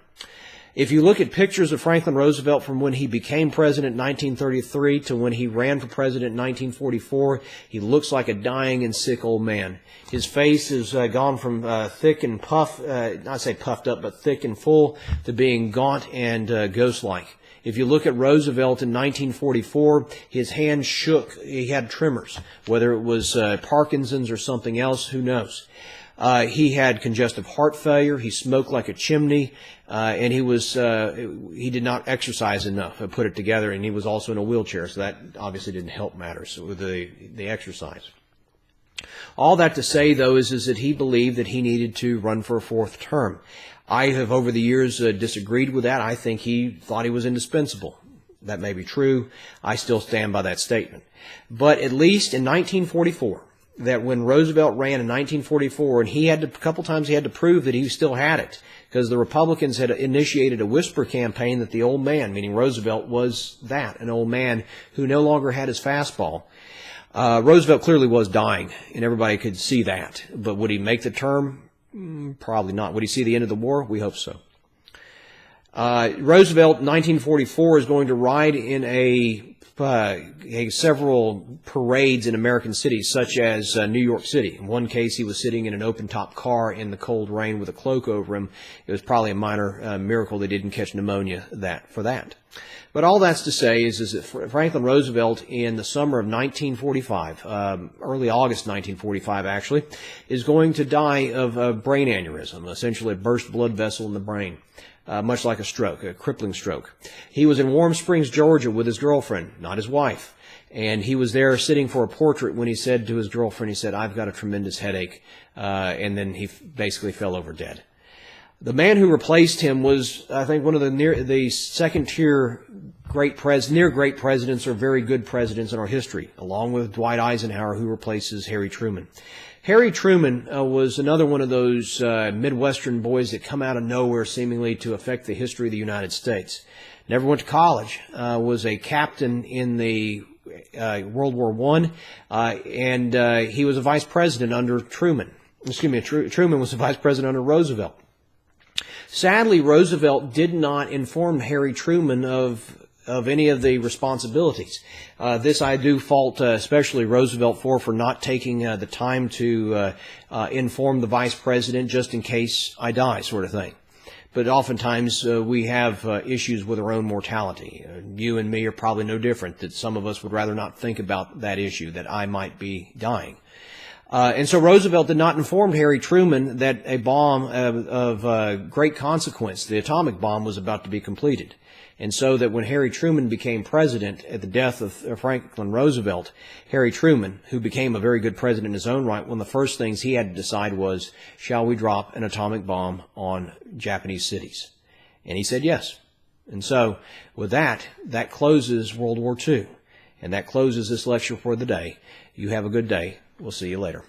If you look at pictures of Franklin Roosevelt from when he became president in 1933 to when he ran for president in 1944, he looks like a dying and sick old man. His face has gone from thick and not say puffed up, but thick and full, to being gaunt and ghost-like. If you look at Roosevelt in 1944, his hands shook. He had tremors. Whether it was Parkinson's or something else, who knows? He had congestive heart failure. He smoked like a chimney, and he did not exercise enough. I put it together, and he was also in a wheelchair, so that obviously didn't help matters with the exercise. All that to say, though, is that he believed that he needed to run for a fourth term. I have, over the years, disagreed with that. I think he thought he was indispensable. That may be true. I still stand by that statement. But at least in 1944, that when Roosevelt ran in 1944, and he had to, a couple times he had to prove that he still had it, because the Republicans had initiated a whisper campaign that the old man, meaning Roosevelt, was an old man who no longer had his fastball. Roosevelt clearly was dying, and everybody could see that. But would he make the term? Probably not. Would he see the end of the war? We hope so. Roosevelt in 1944 is going to ride in several parades in American cities, such as New York City. In one case, he was sitting in an open-top car in the cold rain with a cloak over him. It was probably a minor miracle they didn't catch pneumonia for that. But all that's to say is that Franklin Roosevelt, in the summer of 1945, early August 1945 actually, is going to die of a brain aneurysm, essentially a burst blood vessel in the brain. Much like a stroke, a crippling stroke. He was in Warm Springs, Georgia with his girlfriend, not his wife. And he was there sitting for a portrait when he said to his girlfriend, he said, "I've got a tremendous headache." And then he basically fell over dead. The man who replaced him was, I think, one of the second-tier near great presidents or very good presidents in our history, along with Dwight Eisenhower, who replaces Harry Truman. Harry Truman was another one of those Midwestern boys that come out of nowhere seemingly to affect the history of the United States. Never went to college, was a captain in the World War I, and he was a vice president under Truman. Truman was a vice president under Roosevelt. Sadly, Roosevelt did not inform Harry Truman of any of the responsibilities. This I do fault especially Roosevelt for not taking the time to inform the vice president just in case I die, sort of thing. But oftentimes we have issues with our own mortality. You and me are probably no different, that some of us would rather not think about that issue, that I might be dying. And so Roosevelt did not inform Harry Truman that a bomb of great consequence, the atomic bomb, was about to be completed. And so that when Harry Truman became president at the death of Franklin Roosevelt, Harry Truman, who became a very good president in his own right, one of the first things he had to decide was, shall we drop an atomic bomb on Japanese cities? And he said yes. And so with that closes World War II. And that closes this lecture for the day. You have a good day. We'll see you later.